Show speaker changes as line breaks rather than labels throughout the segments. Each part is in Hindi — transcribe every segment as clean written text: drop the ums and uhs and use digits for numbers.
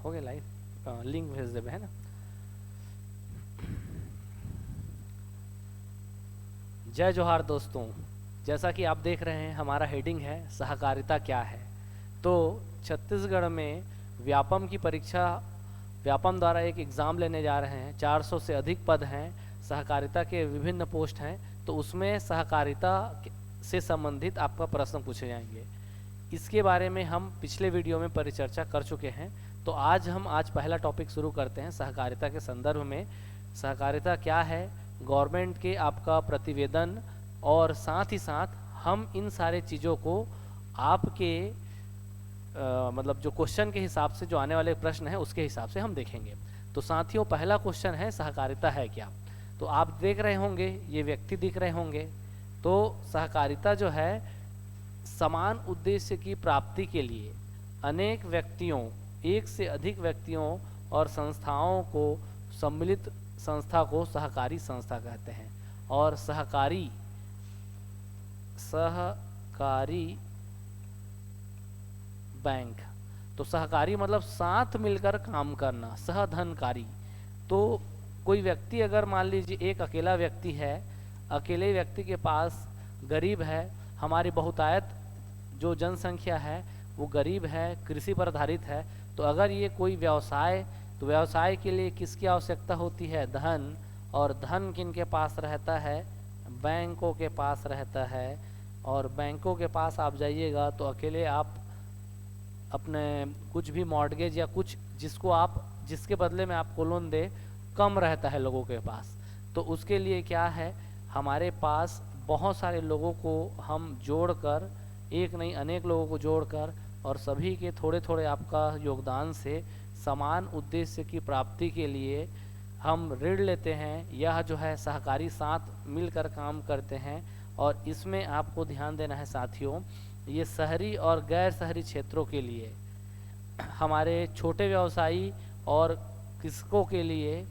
हो गया लाइव, लिंक भेज देवे है ना। जय जोहार दोस्तों, जैसा कि आप देख रहे हैं हमारा हेडिंग है सहकारिता क्या है। तो छत्तीसगढ़ में व्यापम की परीक्षा, व्यापम द्वारा एक एग्ज़ाम लेने जा रहे हैं। 400 से अधिक पद हैं, सहकारिता के विभिन्न पोस्ट हैं। तो उसमें सहकारिता से संबंधित आपका प्रश्न पूछे जाएंगे। इसके बारे में हम पिछले वीडियो में परिचर्चा कर चुके हैं। तो आज पहला टॉपिक शुरू करते हैं सहकारिता के संदर्भ में। सहकारिता क्या है, गवर्नमेंट के आपका प्रतिवेदन, और साथ ही साथ हम इन सारे चीज़ों को आपके मतलब जो क्वेश्चन के हिसाब से, जो आने वाले प्रश्न है उसके हिसाब से हम देखेंगे। तो साथियों, पहला क्वेश्चन है सहकारिता है क्या। तो आप देख रहे होंगे, ये व्यक्ति दिख रहे होंगे। तो सहकारिता जो है, समान उद्देश्य की प्राप्ति के लिए अनेक व्यक्तियों, एक से अधिक व्यक्तियों और संस्थाओं को सम्मिलित संस्था को सहकारी संस्था कहते हैं। और सहकारी बैंक, तो सहकारी मतलब साथ मिलकर काम करना, सहधनकारी। तो कोई व्यक्ति अगर मान लीजिए एक अकेला व्यक्ति है, अकेले व्यक्ति के पास गरीब है, हमारी बहुतायत जो जनसंख्या है वो गरीब है, कृषि पर आधारित है। तो अगर ये कोई व्यवसाय, तो व्यवसाय के लिए किसकी आवश्यकता होती है, धन। और धन किनके पास रहता है, बैंकों के पास रहता है। और बैंकों के पास आप जाइएगा तो अकेले आप अपने कुछ भी मॉर्गेज या कुछ जिसको आप, जिसके बदले में आपको लोन दे, कम रहता है लोगों के पास। तो उसके लिए क्या है, हमारे पास बहुत सारे लोगों को हम जोड़कर, एक नहीं अनेक लोगों को जोड़कर, और सभी के थोड़े थोड़े आपका योगदान से समान उद्देश्य की प्राप्ति के लिए हम ऋण लेते हैं। यह जो है सहकारी साथ मिलकर काम करते हैं। और इसमें आपको ध्यान देना है साथियों, ये शहरी और गैर शहरी क्षेत्रों के लिए, हमारे छोटे व्यवसायी और कृषकों के लिए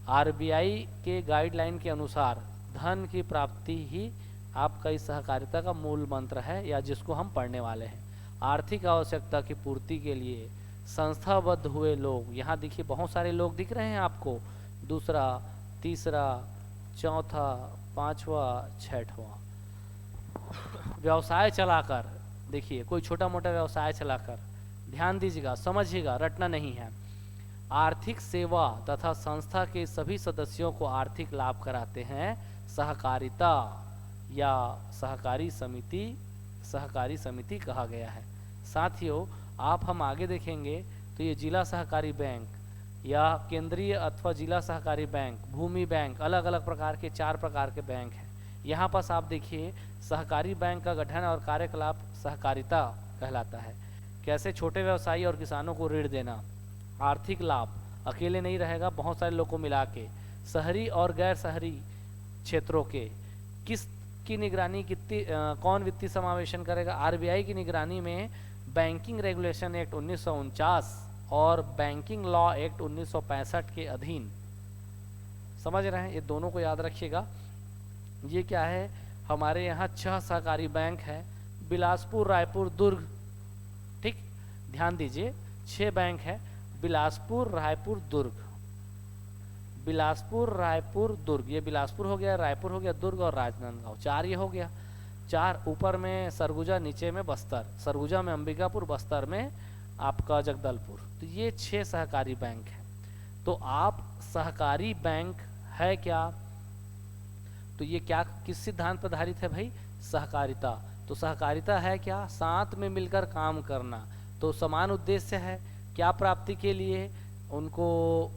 आरबीआई के गाइडलाइन के अनुसार धन की प्राप्ति ही आपका इस सहकारिता का मूल मंत्र है, या जिसको हम पढ़ने वाले हैं। आर्थिक आवश्यकता की पूर्ति के लिए संस्थाबद्ध हुए लोग, यहाँ देखिए बहुत सारे लोग दिख रहे हैं आपको, दूसरा, तीसरा, चौथा, पांचवा, छठवां, व्यवसाय चलाकर, देखिए कोई छोटा मोटा व्यवसाय चलाकर, ध्यान दीजिएगा, समझिएगा, रटना नहीं है। आर्थिक सेवा तथा संस्था के सभी सदस्यों को आर्थिक लाभ कराते हैं सहकारिता या सहकारी समिति कहा गया है। साथियों, आप हम आगे देखेंगे तो ये जिला सहकारी बैंक या केंद्रीय अथवा जिला सहकारी बैंक, भूमि बैंक, अलग अलग प्रकार के 4 प्रकार के बैंक हैं। यहाँ पास आप देखिए सहकारी बैंक का गठन और कार्यकलाप सहकारिता कहलाता है। कैसे छोटे व्यवसायी और किसानों को ऋण देना, आर्थिक लाभ, अकेले नहीं रहेगा, बहुत सारे लोगों को मिला के, शहरी और गैर शहरी क्षेत्रों के, किस की निगरानी कितनी, कौन वित्तीय समावेशन करेगा, आरबीआई की निगरानी में बैंकिंग रेगुलेशन एक्ट 1949 और बैंकिंग लॉ एक्ट 1965 के अधीन। समझ रहे हैं, ये दोनों को याद रखिएगा। ये क्या है, हमारे यहाँ 6 सहकारी बैंक है, बिलासपुर, रायपुर, दुर्ग, ठीक, ध्यान दीजिए 6 बैंक है, बिलासपुर, रायपुर, दुर्ग, बिलासपुर, रायपुर, दुर्ग, ये बिलासपुर हो गया, रायपुर हो गया, दुर्ग और राजनांदगांव, 4 ये हो गया। 4 ऊपर में सरगुजा, नीचे में बस्तर, सरगुजा में अंबिकापुर, बस्तर में आपका जगदलपुर। तो ये 6 सहकारी बैंक है। तो आप सहकारी बैंक है क्या, तो ये क्या, किस सिद्धांत पर आधारित है भाई, सहकारिता। तो सहकारिता है क्या, साथ में मिलकर काम करना। तो समान उद्देश्य है, क्या प्राप्ति के लिए, उनको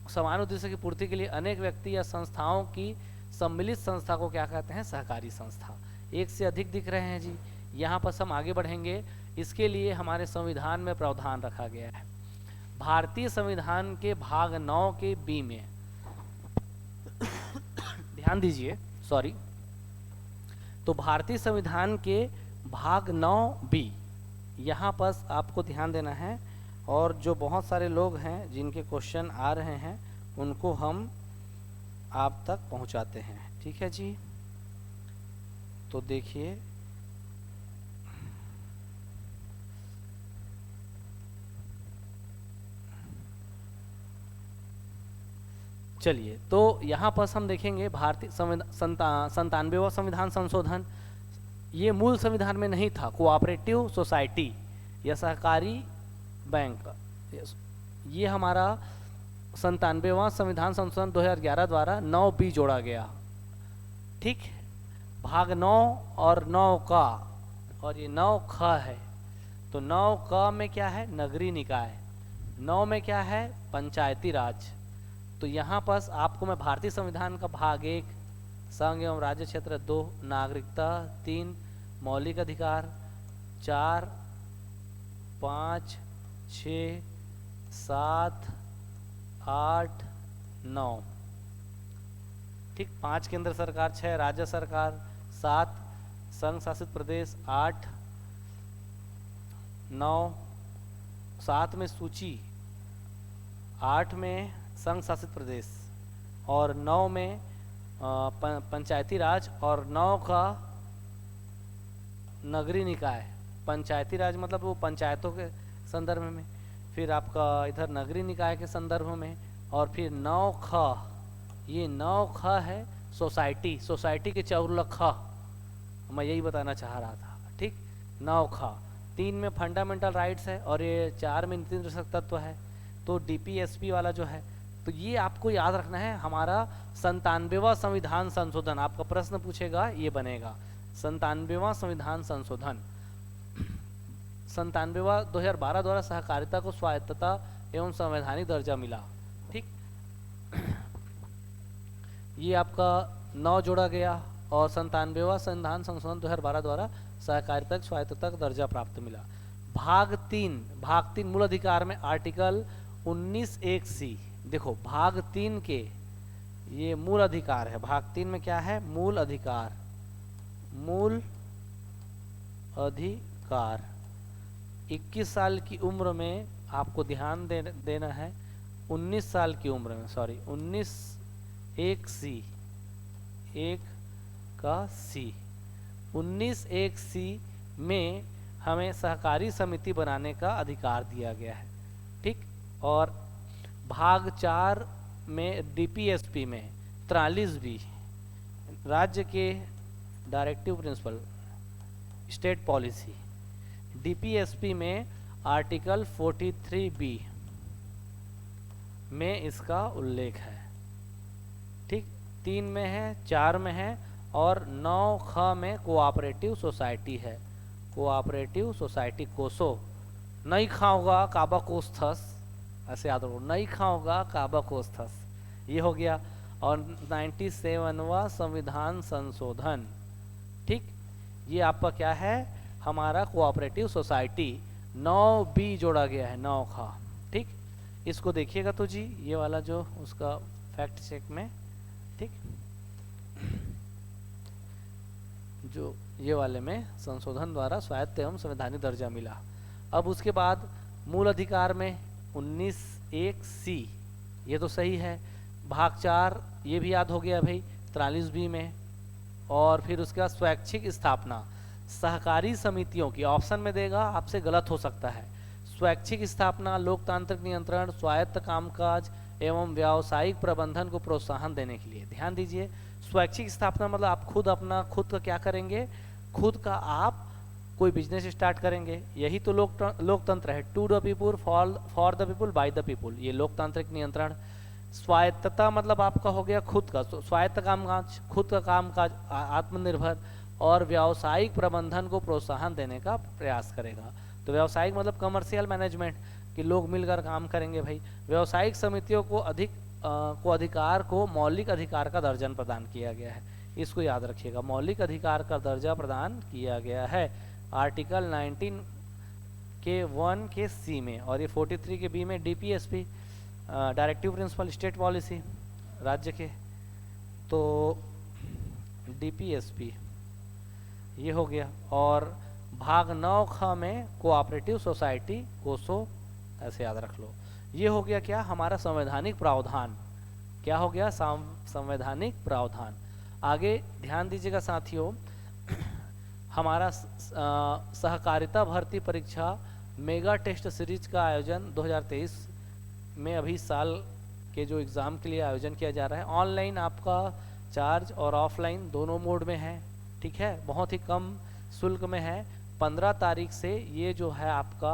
समान उद्देश्य की पूर्ति के लिए अनेक व्यक्ति या संस्थाओं की सम्मिलित संस्था को क्या कहते हैं, सहकारी संस्था। एक से अधिक दिख रहे हैं जी। यहाँ पर हम आगे बढ़ेंगे, इसके लिए हमारे संविधान में प्रावधान रखा गया है। भारतीय संविधान के भाग 9 के बी में, ध्यान दीजिए, सॉरी, तो भारतीय संविधान के भाग 9 बी, यहाँ पर आपको ध्यान देना है। और जो बहुत सारे लोग हैं जिनके क्वेश्चन आ रहे हैं उनको हम आप तक पहुँचाते हैं, ठीक है जी। तो देखिए, चलिए, तो यहाँ पर हम देखेंगे भारतीय 97वां संविधान संशोधन। ये मूल संविधान में नहीं था। कोऑपरेटिव सोसाइटी या सहकारी बैंक, ये हमारा 97वां संविधान संशोधन 2011 द्वारा 9B जोड़ा गया। ठीक, भाग 9 और 9 का, और ये 9 ख है। तो 9 क में क्या है? नगरीय निकाय। 9 में क्या है? पंचायती राज। तो यहाँ पर आपको मैं भारतीय संविधान का भाग 1 संघ एवं राज्य क्षेत्र, 2 नागरिकता, 3 मौलिक अधिकार, 4 5 6 7 8 9, ठीक, 5 केंद्र सरकार, 6 राज्य सरकार, 7 संघ शासित प्रदेश, 8 9 7 में सूची, 8 में संघ शासित प्रदेश और 9 में पंचायती राज और 9 का नगरीय निकाय। पंचायती राज मतलब वो पंचायतों के संदर्भ में, फिर आपका इधर नगरीय निकाय के संदर्भ में, और फिर 9 ख, ये 9 ख है सोसाइटी। सोसाइटी के चौर ख, मैं यही बताना चाह रहा था। ठीक, 9 ख। 3 में फंडामेंटल राइट्स है और ये 4 में नीति निर्देशक तत्व है। तो डीपीएसपी वाला जो है, तो ये आपको याद रखना है। हमारा 97वां संविधान संशोधन, आपका प्रश्न पूछेगा ये बनेगा 97वां संविधान संशोधन। 97वां 2012 द्वारा सहकारिता को स्वायत्तता एवं संवैधानिक दर्जा मिला। ठीक, ये आपका 9 जोड़ा गया और 97वां संविधान संशोधन 2012 द्वारा सहकारिता को स्वायत्तता का दर्जा प्राप्त मिला। भाग 3 मूल अधिकार में आर्टिकल 19(1)(c), देखो भाग 3 के ये मूल अधिकार है। भाग 3 में क्या है? मूल अधिकार। मूल अधिकार 21 साल की उम्र में आपको ध्यान देना है। 19 साल की उम्र में, सॉरी 19(1)(c), 1 का C, 19(1)(c) में हमें सहकारी समिति बनाने का अधिकार दिया गया है। ठीक, और भाग 4 में डीपीएसपी में 43B, राज्य के directive principle, state policy. DPSP में आर्टिकल 43B में इसका उल्लेख है। ठीक, 3 में है, 4 में है और 9 ख में कोऑपरेटिव सोसाइटी है। कोऑपरेटिव सोसाइटी, कोसो, नहीं खाऊंगा काबा कोस्थस, ऐसे याद रखो, नहीं खाऊंगा काबा कोस्थस, ये हो गया। और 97वां संविधान संशोधन। ठीक, ये आपका क्या है? हमारा कोऑपरेटिव सोसाइटी 9B जोड़ा गया है, 9 खा। ठीक, इसको देखिएगा तो जी, ये वाला जो उसका फैक्ट चेक में, ठीक, जो ये वाले में संशोधन द्वारा स्वायत्त एवं संवैधानिक दर्जा मिला। अब उसके बाद मूल अधिकार में 19(1)(c), ये तो सही है। भाग 4 ये भी याद हो गया भाई, 43B में। और फिर उसके बाद स्वैच्छिक स्थापना, सहकारी समितियों की ऑप्शन में देगा, आपसे गलत हो सकता है। स्वैच्छिक स्थापना, लोकतांत्रिक नियंत्रण, स्वायत्त कामकाज एवं व्यावसायिक प्रबंधन को प्रोत्साहन देने के लिए। ध्यान दीजिए, स्वैच्छिक स्थापना मतलब आप खुद का क्या करेंगे? खुद का आप कोई बिजनेस स्टार्ट करेंगे। यही तो लोकतंत्र है, to the people, for the people, by the people, ये लोकतांत्रिक नियंत्रण। स्वायत्तता मतलब आपका हो गया खुद का, स्वायत्त कामकाज, खुद का कामकाज, आत्मनिर्भर, और व्यावसायिक प्रबंधन को प्रोत्साहन देने का प्रयास करेगा। तो व्यावसायिक मतलब कमर्शियल मैनेजमेंट, कि लोग मिलकर काम करेंगे भाई। व्यावसायिक समितियों को अधिकार को मौलिक अधिकार का दर्जा प्रदान किया गया है, इसको याद रखिएगा, मौलिक अधिकार का दर्जा प्रदान किया गया है आर्टिकल 19 के 1 के C में, और ये 43 के B में DPSP, directive principle, state policy, राज्य के। तो डीपीएसपी ये हो गया। और भाग 9 ख में कोऑपरेटिव सोसाइटी, कोसो, ऐसे याद रख लो। ये हो गया क्या? हमारा संवैधानिक प्रावधान। क्या हो गया? संवैधानिक प्रावधान। आगे ध्यान दीजिएगा साथियों, हमारा सहकारिता भर्ती परीक्षा मेगा टेस्ट सीरीज का आयोजन 2023 में अभी साल के जो एग्ज़ाम के लिए आयोजन किया जा रहा है, ऑनलाइन आपका चार्ज और ऑफलाइन दोनों मोड में है, ठीक है, बहुत ही कम शुल्क में है। 15 तारीख से ये जो है आपका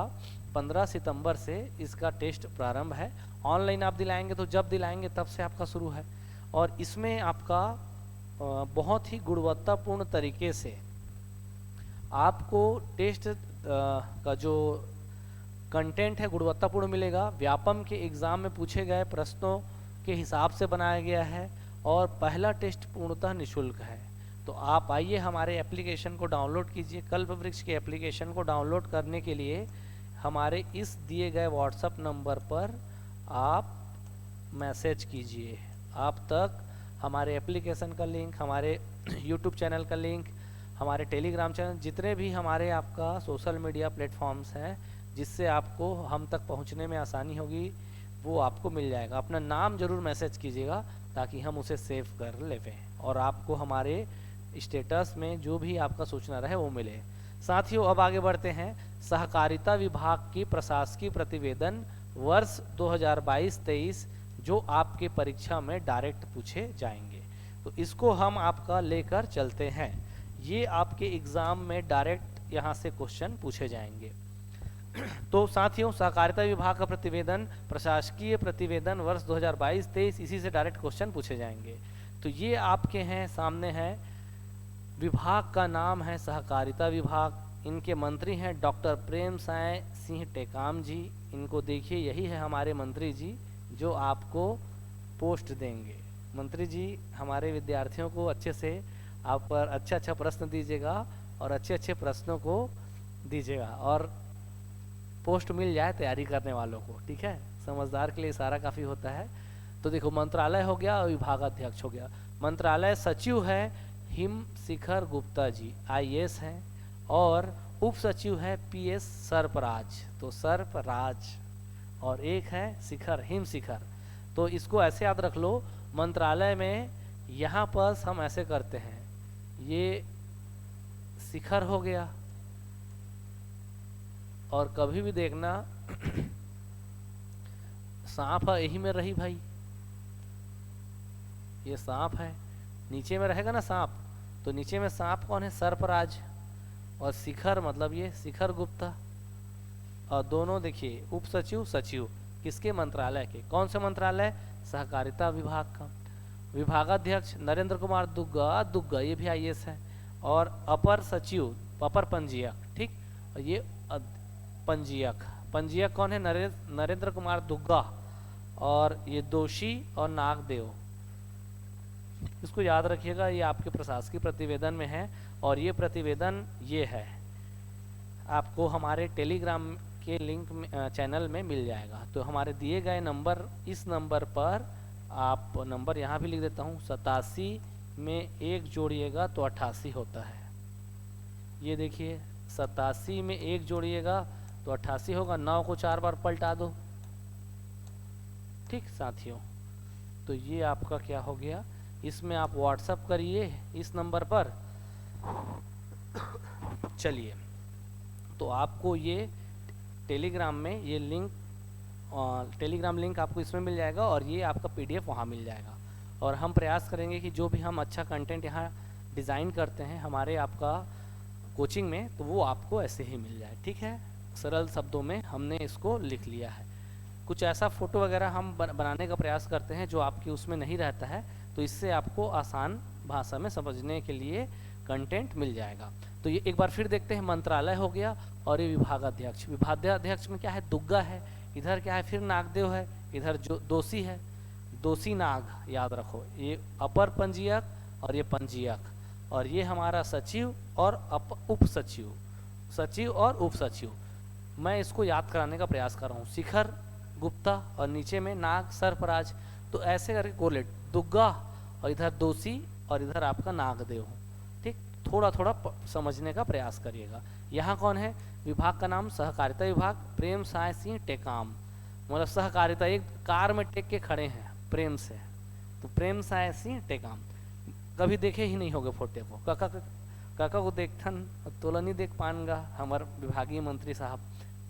15 सितंबर से इसका टेस्ट प्रारंभ है। ऑनलाइन आप दिलाएंगे तो जब दिलाएंगे तब से आपका शुरू है, और इसमें आपका बहुत ही गुणवत्तापूर्ण तरीके से आपको टेस्ट का जो कंटेंट है गुणवत्तापूर्ण मिलेगा। व्यापम के एग्ज़ाम में पूछे गए प्रश्नों के हिसाब से बनाया गया है, और पहला टेस्ट पूर्णतः निःशुल्क है। तो आप आइए हमारे एप्लीकेशन को डाउनलोड कीजिए। कल्पवृक्ष के एप्लीकेशन को डाउनलोड करने के लिए हमारे इस दिए गए व्हाट्सएप नंबर पर आप मैसेज कीजिए। आप तक हमारे एप्लीकेशन का लिंक, हमारे यूट्यूब चैनल का लिंक, हमारे टेलीग्राम चैनल, जितने भी हमारे आपका सोशल मीडिया प्लेटफॉर्म्स हैं जिससे आपको हम तक पहुंचने में आसानी होगी, वो आपको मिल जाएगा। अपना नाम ज़रूर मैसेज कीजिएगा ताकि हम उसे सेव कर लेवें और आपको हमारे स्टेटस में जो भी आपका सूचना रहे वो मिले। साथियों, अब आगे बढ़ते हैं। सहकारिता विभाग की प्रशासकीय प्रतिवेदन वर्ष 2022-23 जो आपके परीक्षा में डायरेक्ट पूछे जाएंगे, तो इसको हम आपका लेकर चलते हैं। ये आपके एग्ज़ाम में डायरेक्ट यहाँ से क्वेश्चन पूछे जाएंगे। तो साथियों, सहकारिता विभाग का प्रतिवेदन, प्रशासकीय प्रतिवेदन वर्ष 2022-23, इसी से डायरेक्ट क्वेश्चन पूछे जाएंगे। तो ये आपके हैं सामने है। विभाग का नाम है सहकारिता विभाग। इनके मंत्री हैं डॉक्टर प्रेम साय सिंह टेकाम जी। इनको देखिए, यही है हमारे मंत्री जी जो आपको पोस्ट देंगे। मंत्री जी हमारे विद्यार्थियों को अच्छे से आप पर अच्छा प्रश्न दीजिएगा और अच्छे प्रश्नों को दीजिएगा, और पोस्ट मिल जाए तैयारी करने वालों को, ठीक है। समझदार के लिए इशारा काफ़ी होता है। तो देखो, मंत्रालय हो गया और विभागाध्यक्ष हो गया। मंत्रालय सचिव है हिम शिखर गुप्ता जी, IAS हैं, और उप सचिव है PS सर्पराज, तो सर्पराज, और एक है शिखर, हिम शिखर। तो इसको ऐसे याद रख लो, मंत्रालय में यहाँ पर हम ऐसे करते हैं, ये शिखर हो गया, और कभी भी देखना सांप है, यही में रही भाई, ये सांप है, नीचे में रहेगा ना सांप, तो नीचे में सांप कौन है? सर्पराज, और शिखर मतलब ये शिखर गुप्ता। और दोनों देखिए उप सचिव सचिव किसके? मंत्रालय के। कौन से मंत्रालय? सहकारिता विभाग का। विभागाध्यक्ष नरेंद्र कुमार दुग्गा, दुग्गा ये भी IAS है, और अपर सचिव, अपर पंजीयक, ठीक, और ये पंजीयक, पंजीयक कौन है? नरेंद्र कुमार दुग्गा, और ये दोषी और नागदेव, इसको याद रखिएगा। ये आपके प्रशासकीय प्रतिवेदन में है, और ये प्रतिवेदन ये है, आपको हमारे टेलीग्राम के लिंक में चैनल में मिल जाएगा। तो हमारे दिए गए नंबर, इस नंबर पर आप, नंबर यहाँ भी लिख देता हूँ, 87 में 1 जोड़िएगा तो 88 होता है। ये देखिए 87 में 1 जोड़िएगा तो 88 होगा। 9 को 4 बार पलटा दो, ठीक साथियों। तो ये आपका क्या हो गया, इसमें आप व्हाट्सअप करिए इस नंबर पर। चलिए, तो आपको ये टेलीग्राम में ये लिंक, टेलीग्राम लिंक आपको इसमें मिल जाएगा, और ये आपका PDF वहाँ मिल जाएगा। और हम प्रयास करेंगे कि जो भी हम अच्छा कंटेंट यहाँ डिज़ाइन करते हैं हमारे आपका कोचिंग में, तो वो आपको ऐसे ही मिल जाए, ठीक है। सरल शब्दों में हमने इसको लिख लिया है। कुछ ऐसा फ़ोटो वगैरह हम बनाने का प्रयास करते हैं जो आपके उसमें नहीं रहता है, तो इससे आपको आसान भाषा में समझने के लिए कंटेंट मिल जाएगा। तो ये एक बार फिर देखते हैं, मंत्रालय हो गया, और ये विभागाध्यक्ष। विभागाध्यक्ष में क्या है? दुग्गा है, इधर क्या है? फिर नागदेव है, इधर जो दोषी है, दोषी नाग, याद रखो। ये अपर पंजीयक और ये पंजीयक, और ये हमारा सचिव और उप सचिव, सचिव और उप सचिव। मैं इसको याद कराने का प्रयास कर रहा हूँ। शिखर गुप्ता और नीचे में नाग सर्पराज, तो ऐसे करके कोलेट, दुग्गा और इधर दोषी और इधर आपका नागदेव, ठीक। थोड़ा थोड़ा समझने का प्रयास करिएगा। यहाँ कौन है? विभाग का नाम सहकारिता विभाग, प्रेम साय सिंह टेकाम, मतलब सहकारिता, एक कार में टेक के खड़े हैं प्रेम से, तो प्रेम साय सिंह टेकाम। कभी देखे ही नहीं होगे फोटो को, काका को देखथन तोला नहीं देख पाएंगा हमारे विभागीय मंत्री साहब,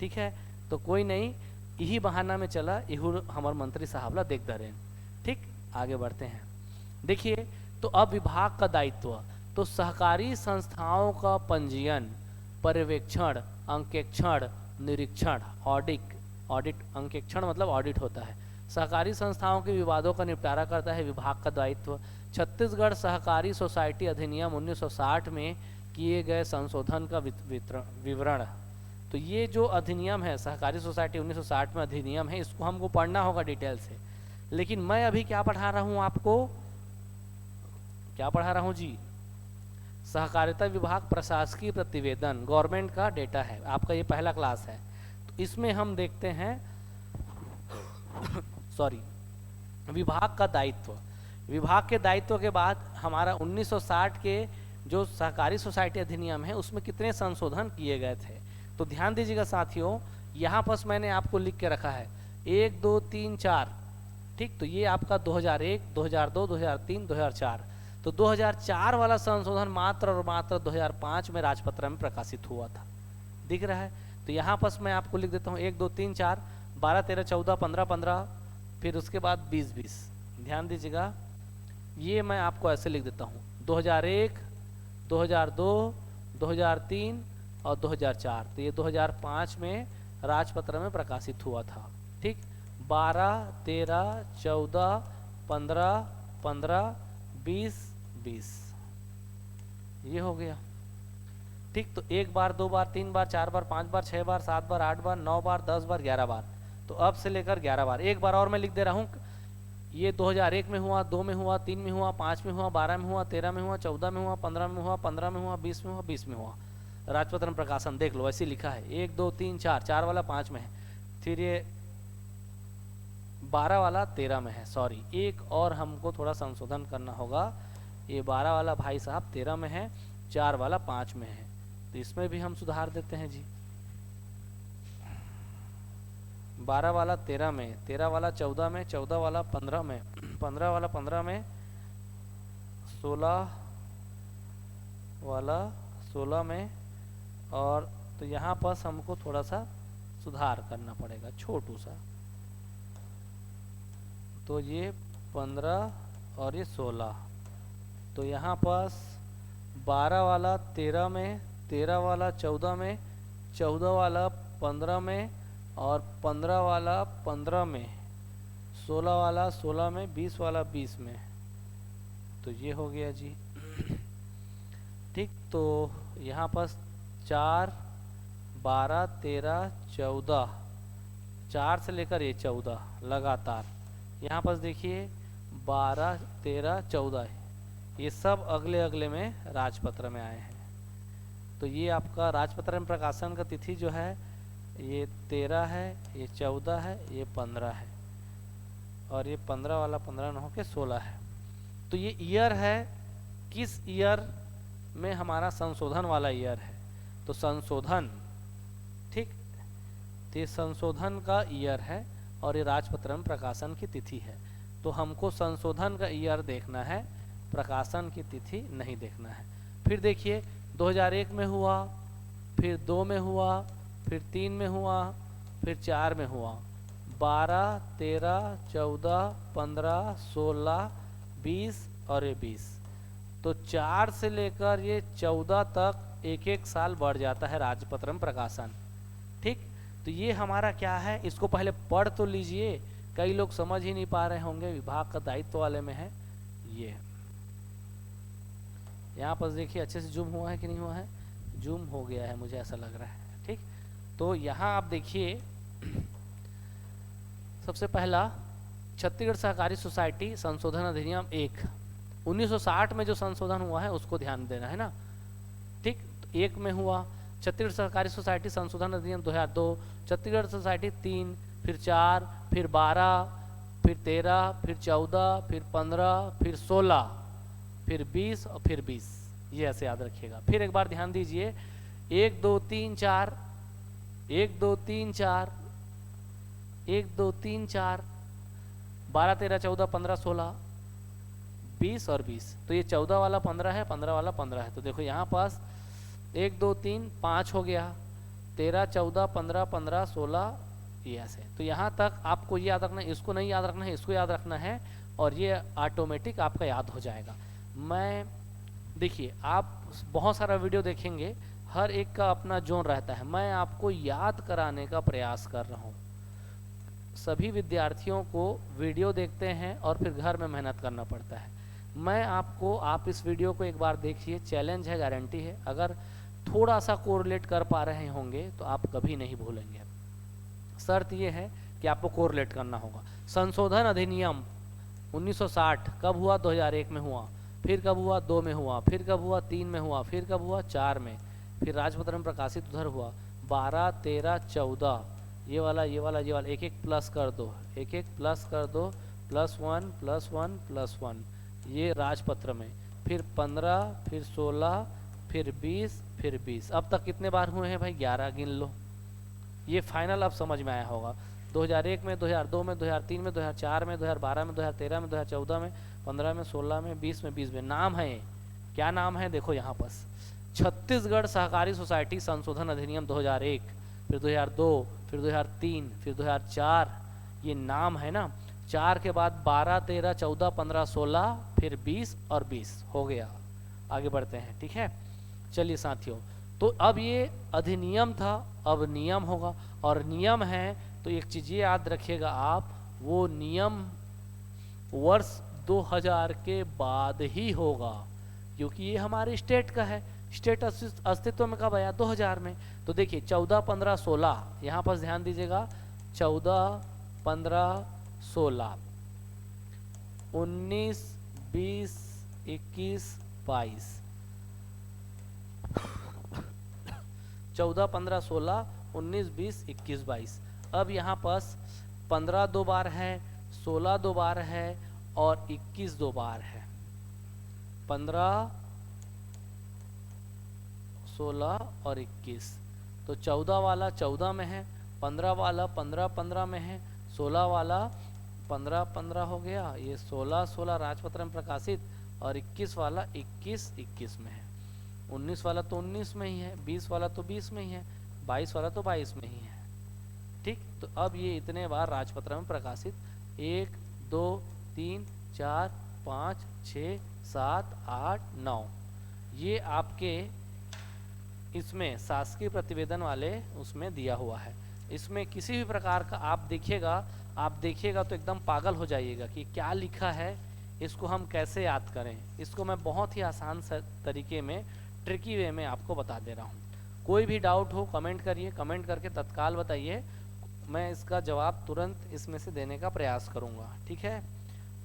ठीक है। तो कोई नहीं, यही बहाना में चला इहू हमार मंत्री साहब ला देख दरें। ठीक, आगे बढ़ते हैं। देखिए, तो अब विभाग का दायित्व, तो सहकारी संस्थाओं का पंजीयन, पर्यवेक्षण, अंकेक्षण, निरीक्षण, ऑडिट अंकेक्षण मतलब ऑडिट होता है। सहकारी संस्थाओं के विवादों का निपटारा करता है विभाग का दायित्व। छत्तीसगढ़ सहकारी सोसाइटी अधिनियम 1960 में किए गए संशोधन का विवरण। तो ये जो अधिनियम है, सहकारी सोसाइटी 1960 में अधिनियम है, इसको हमको पढ़ना होगा डिटेल से। लेकिन मैं अभी क्या पढ़ा रहा हूँ आपको, क्या पढ़ा रहा हूँ जी, सहकारिता विभाग प्रशासकीय प्रतिवेदन, गवर्नमेंट का डेटा है, आपका ये पहला क्लास है। तो इसमें हम देखते हैं सॉरी, विभाग का दायित्व। विभाग के दायित्व के बाद हमारा 1960 के जो सहकारी सोसाइटी अधिनियम है उसमें कितने संशोधन किए गए थे। तो ध्यान दीजिएगा साथियों, यहाँ पर मैंने आपको लिख के रखा है 1 2 3 4। ठीक, तो ये आपका 2001, 2002, 2003, 2004। तो 2004 वाला संशोधन मात्र और मात्र 2005 में राजपत्र में प्रकाशित हुआ था, दिख रहा है। तो यहाँ पर मैं आपको लिख देता हूँ 1 2 3 4, 12 13 14 15 15, फिर उसके बाद 20 20। ध्यान दीजिएगा, ये मैं आपको ऐसे लिख देता हूँ 2001, 2002, 2003 और 2004। तो ये 2005 में राजपत्र में प्रकाशित हुआ था। ठीक, 12 13 14 15 15 20 20, ये हो गया। ठीक, तो 1 बार 2 बार 3 बार 4 बार 5 बार 6 बार 7 बार 8 बार 9 बार 10 बार 11 बार। तो अब से लेकर 11 बार। एक बार और मैं लिख दे रहा हूँ, ये 2001 में हुआ, 2 में हुआ, 3 में हुआ, 5 में हुआ, 12 में हुआ, 13 में हुआ, 14 में हुआ, 15 में हुआ, 15 में हुआ, 20 में हुआ, 20 में हुआ। राजपत्र में प्रकाशन देख लो, ऐसे लिखा है 1 2 3 4, 4 वाला 5 में है, फिर ये 12 वाला 13 में है। सॉरी, एक और हमको थोड़ा संशोधन करना होगा, ये 12 वाला भाई साहब 13 में है, 4 वाला 5 में है। तो इसमें भी हम सुधार देते हैं जी। 12 वाला 13 में, 13 वाला 14 में, 14 वाला 15 में, 15 वाला 15 में, 16 वाला 16 में। और तो यहाँ पर हमको थोड़ा सा सुधार करना पड़ेगा, छोटू सा। तो ये 15 और ये 16। तो यहाँ पर 12 वाला 13 में, 13 वाला 14 में, 14 वाला 15 में और 15 वाला 15 में, 16 वाला 16 में, 20 वाला 20 में। तो ये हो गया जी। ठीक, तो यहाँ पर 4 12 13 14, 4 से लेकर ये 14 लगातार। यहाँ पर देखिए 12 13 14, ये सब अगले अगले में राजपत्र में आए हैं। तो ये आपका राजपत्र में प्रकाशन का तिथि जो है ये 13 है, ये 14 है, ये 15 है और ये 15 वाला 15 न होके 16 है। तो ये ईयर है, किस ईयर में हमारा संशोधन वाला ईयर है। तो संशोधन, ठीक, तो ये संशोधन का ईयर है और ये राजपत्र में प्रकाशन की तिथि है। तो हमको संशोधन का ईयर देखना है, प्रकाशन की तिथि नहीं देखना है। फिर देखिए 2001 में हुआ, फिर 2 में हुआ, फिर 3 में हुआ, फिर 4 में हुआ, 12 13 14 15 16 20 और ये 20। तो 4 से लेकर ये 14 तक एक एक साल बढ़ जाता है राजपत्र में प्रकाशन। ठीक, तो ये हमारा क्या है, इसको पहले पढ़ तो लीजिए, कई लोग समझ ही नहीं पा रहे होंगे, विभाग का दायित्व वाले में है ये। यहाँ पर देखिए अच्छे से जूम हुआ है कि नहीं हुआ है, जूम हो गया है मुझे ऐसा लग रहा है। ठीक, तो यहाँ आप देखिए सबसे पहला छत्तीसगढ़ सहकारी सोसाइटी संशोधन अधिनियम 1 1960 में जो संशोधन हुआ है उसको ध्यान देना है ना। ठीक, तो 1 में हुआ छत्तीसगढ़ सहकारी सोसाइटी संशोधन अधिनियम 2002, छत्तीसगढ़ सोसाइटी 3, फिर 4, फिर 12, फिर 13, फिर 14, फिर 15, फिर 16, फिर 20 और फिर 20। ये ऐसे याद रखिएगा। फिर एक बार ध्यान दीजिए 1 2 3 4, 1 2 3 4, 1 2 3 4, 12 13 14 15 16 20 और 20। तो ये 14 वाला 15 है, 15 वाला 15 है। तो देखो यहाँ पास 1 2 3 5 हो गया, 13 14 15 15 16 ये ऐसे। तो यहाँ तक आपको ये याद रखना है, इसको नहीं याद रखना है, इसको याद रखना है, और ये ऑटोमेटिक आपका याद हो जाएगा। मैं देखिए, आप बहुत सारा वीडियो देखेंगे, हर एक का अपना जोन रहता है, मैं आपको याद कराने का प्रयास कर रहा हूँ। सभी विद्यार्थियों को वीडियो देखते हैं और फिर घर में मेहनत करना पड़ता है। मैं आपको, आप इस वीडियो को एक बार देखिए, चैलेंज है, गारंटी है, अगर थोड़ा सा कोरिलेट कर पा रहे होंगे तो आप कभी नहीं भूलेंगे। शर्त ये है कि आपको कोरिलेट करना होगा। संशोधन अधिनियम 1960 कब हुआ? 2001 में हुआ। फिर कब हुआ? 2 में हुआ। फिर कब हुआ? 3 में हुआ। फिर कब हुआ? 4 में। फिर राजपत्र में प्रकाशित उधर हुआ 12, 13, 14। ये वाला, ये वाला, ये वाला, एक एक प्लस कर दो, एक एक प्लस कर दो, +1 +1 +1, ये राजपत्र में। फिर 15, फिर 16, फिर 20, फिर 20। अब तक कितने बार हुए हैं भाई? 11 गिन लो। ये फाइनल अब समझ में आया होगा। 2001 में, 2002 में, 2003 में, 2004 में, 2012 में, 2013 में, 2014 में, 15 में, 16 में, 20 में, 20 में। नाम है, क्या नाम है? देखो यहाँ पास, छत्तीसगढ़ सहकारी सोसाइटी संशोधन अधिनियम 2001, फिर 2002, फिर 2003, फिर 2004, ये नाम है ना। 4 के बाद 12, 13, 14, 15, 16, फिर 20 और 20 हो गया। आगे बढ़ते हैं, ठीक है। चलिए साथियों, तो अब ये अधिनियम था, अब नियम होगा, और नियम है तो एक चीज़ ये याद रखिएगा आप, वो नियम वर्ष 2000 के बाद ही होगा, क्योंकि ये हमारे स्टेट का है। स्टेट अस्तित्व में कब आया? 2000 में। तो देखिए 14, 15, 16, यहाँ पर ध्यान दीजिएगा, 14, 15, 16, 19, 20, 21, 22, 14, 15, 16, 19, 20, 21, 22। अब यहाँ पास 15 2 बार है, 16 2 बार है, और 21 2 बार है। 15, 16 और 21, तो 14 वाला 14 में है, 15 वाला 15 15 में है, 16 वाला 15 15 हो गया, ये 16 16 राजपत्र में प्रकाशित, और 21 वाला 21 21 में है, 19 वाला तो 19 में ही है, 20 वाला तो 20 में ही है, 22 वाला तो 22 में ही है। ठीक, तो अब ये इतने बार राजपत्र में प्रकाशित, 1 2 3 4 5 6 7 8 9, ये आपके इसमें शासकीय प्रतिवेदन वाले उसमें दिया हुआ है। इसमें किसी भी प्रकार का आप देखिएगा तो एकदम पागल हो जाइएगा कि क्या लिखा है, इसको हम कैसे याद करें। इसको मैं बहुत ही आसान तरीके में, ट्रिकी वे में आपको बता दे रहा हूँ। कोई भी डाउट हो कमेंट करिए, कमेंट करके तत्काल बताइए, मैं इसका जवाब तुरंत इसमें से देने का प्रयास करूँगा। ठीक है,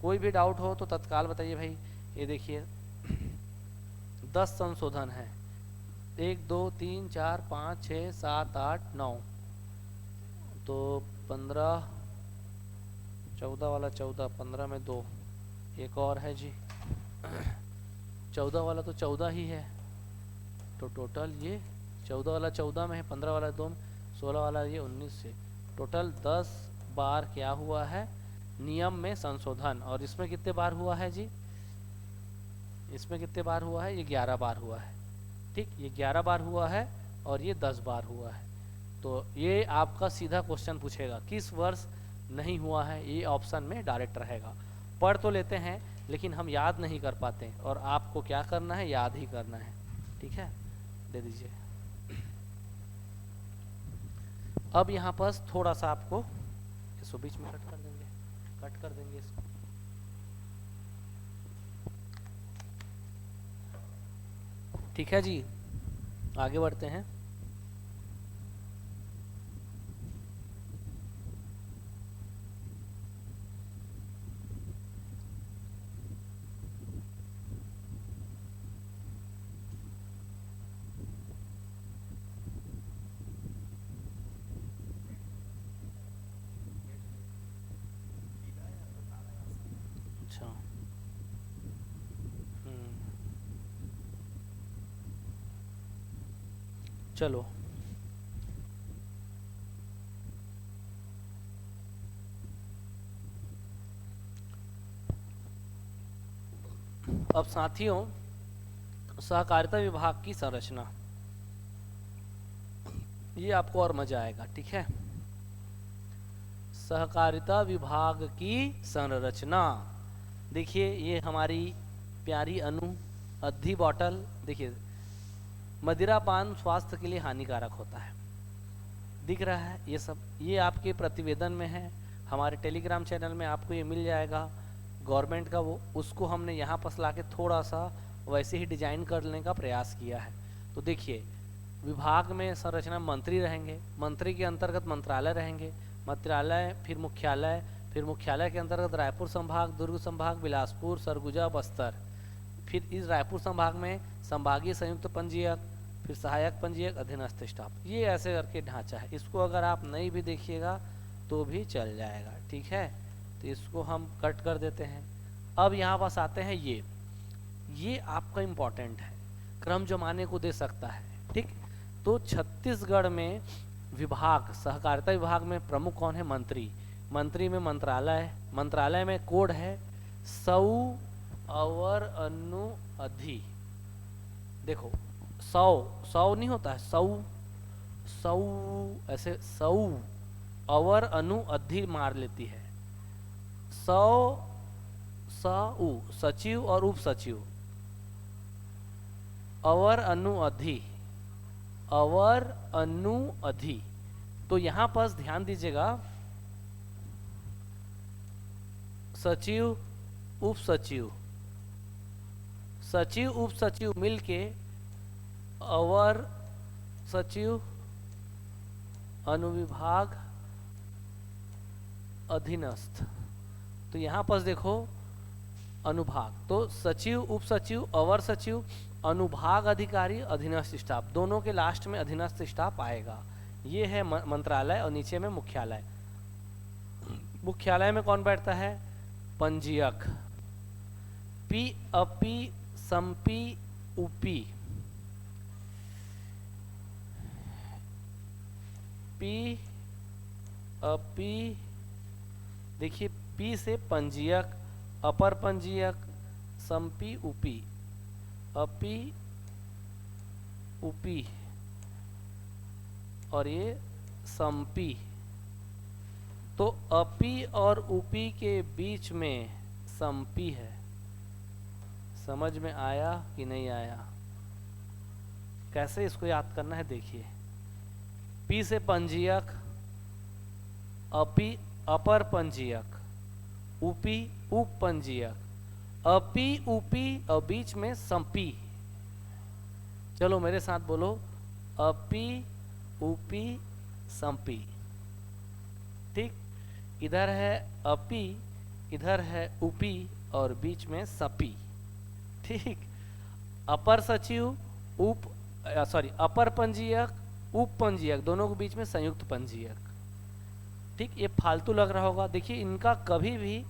कोई भी डाउट हो तो तत्काल बताइए भाई। ये देखिए 10 संशोधन है, 1 2 3 4 5 6 7 8 9, तो 15 14 वाला 14, 15 में 2, एक और है जी 14 वाला तो 14 ही है, तो टोटल ये 14 वाला 14 में है, 15 वाला 2 में, 16 वाला ये 19 से, टोटल 10 बार क्या हुआ है नियम में संशोधन। और इसमें कितने बार हुआ है जी? इसमें कितने बार हुआ है? ये 11 बार हुआ है। ठीक, ये 11 बार हुआ है और ये 10 बार हुआ है। तो ये आपका सीधा क्वेश्चन पूछेगा किस वर्ष नहीं हुआ है, ये ऑप्शन में डायरेक्ट रहेगा। पढ़ तो लेते हैं लेकिन हम याद नहीं कर पाते, और आपको क्या करना है, याद ही करना है। ठीक है, दे दीजिए। अब यहाँ पर थोड़ा सा आपको इसको बीच में कट कर देंगे इसको। ठीक है जी, आगे बढ़ते हैं। अच्छा, चलो अब साथियों, सहकारिता विभाग की संरचना, ये आपको और मजा आएगा। ठीक है, सहकारिता विभाग की संरचना। देखिए ये हमारी प्यारी अनु अद्धी बॉटल। देखिए मदिरा पान स्वास्थ्य के लिए हानिकारक होता है, दिख रहा है ये सब, ये आपके प्रतिवेदन में है, हमारे टेलीग्राम चैनल में आपको ये मिल जाएगा गवर्नमेंट का वो, उसको हमने यहाँ पर ला के थोड़ा सा वैसे ही डिजाइन करने का प्रयास किया है। तो देखिए विभाग में संरचना मंत्री रहेंगे, मंत्री के अंतर्गत मंत्रालय रहेंगे, मंत्रालय फिर मुख्यालय, फिर मुख्यालय के अंतर्गत रायपुर संभाग, दुर्ग संभाग, बिलासपुर, सरगुजा, बस्तर, फिर इस रायपुर संभाग में संभागीय संयुक्त पंजीयक, फिर सहायक पंजीयक, अधीनस्थ स्टाफ। ये ऐसे करके ढांचा है, इसको अगर आप नहीं भी देखिएगा तो भी चल जाएगा, ठीक है। तो इसको हम कट कर देते हैं। अब यहाँ पास आते हैं ये आपका इम्पोर्टेंट है, क्रम जमाने को दे सकता है, ठीक। तो छत्तीसगढ़ में विभाग, सहकारिता विभाग में प्रमुख कौन है? मंत्री। मंत्री में मंत्रालय, मंत्रालय में कोड है सौ अवर अनु अधि। देखो सौ नहीं होता है, सौ ऐसे, सौ अवर अनु अधि मार लेती है, सचिव और उप सचिव, अवर अनु अधि, अवर अनु अधि। तो यहां पर ध्यान दीजिएगा, सचिव उप सचिव, सचिव उप सचिव मिलके अवर सचिव, अनुविभाग, अधीनस्थ। तो यहां पर देखो अनुभाग, तो सचिव उप सचिव, अवर सचिव, अनुभाग अधिकारी, अधीनस्थ स्टाफ, दोनों के लास्ट में अधीनस्थ स्टाफ आएगा। ये है मंत्रालय और नीचे में मुख्यालय। मुख्यालय में कौन बैठता है? पंजीयक, पी अपी संपी उपी, पी अपी, देखिए पी से पंजीयक, अपर पंजीयक, संपी उपी, अपी उपी और ये संपी। तो अपी और उपी के बीच में संपी है। समझ में आया कि नहीं आया? कैसे इसको याद करना है देखिए, पी से पंजीयक, अपी अपर पंजीयक, उपी उप पंजीयक, अपी उपी और बीच में संपी। चलो मेरे साथ बोलो, अपी उपी संपी, ठीक। इधर है अपी, इधर है उपी और बीच में सपी, ठीक। अपर सचिव अपर पंजीयक, उप पंजीयक, दोनों के बीच में संयुक्त पंजीयक, ठीक। ये फालतू लग रहा होगा, देखिए इनका कभी भी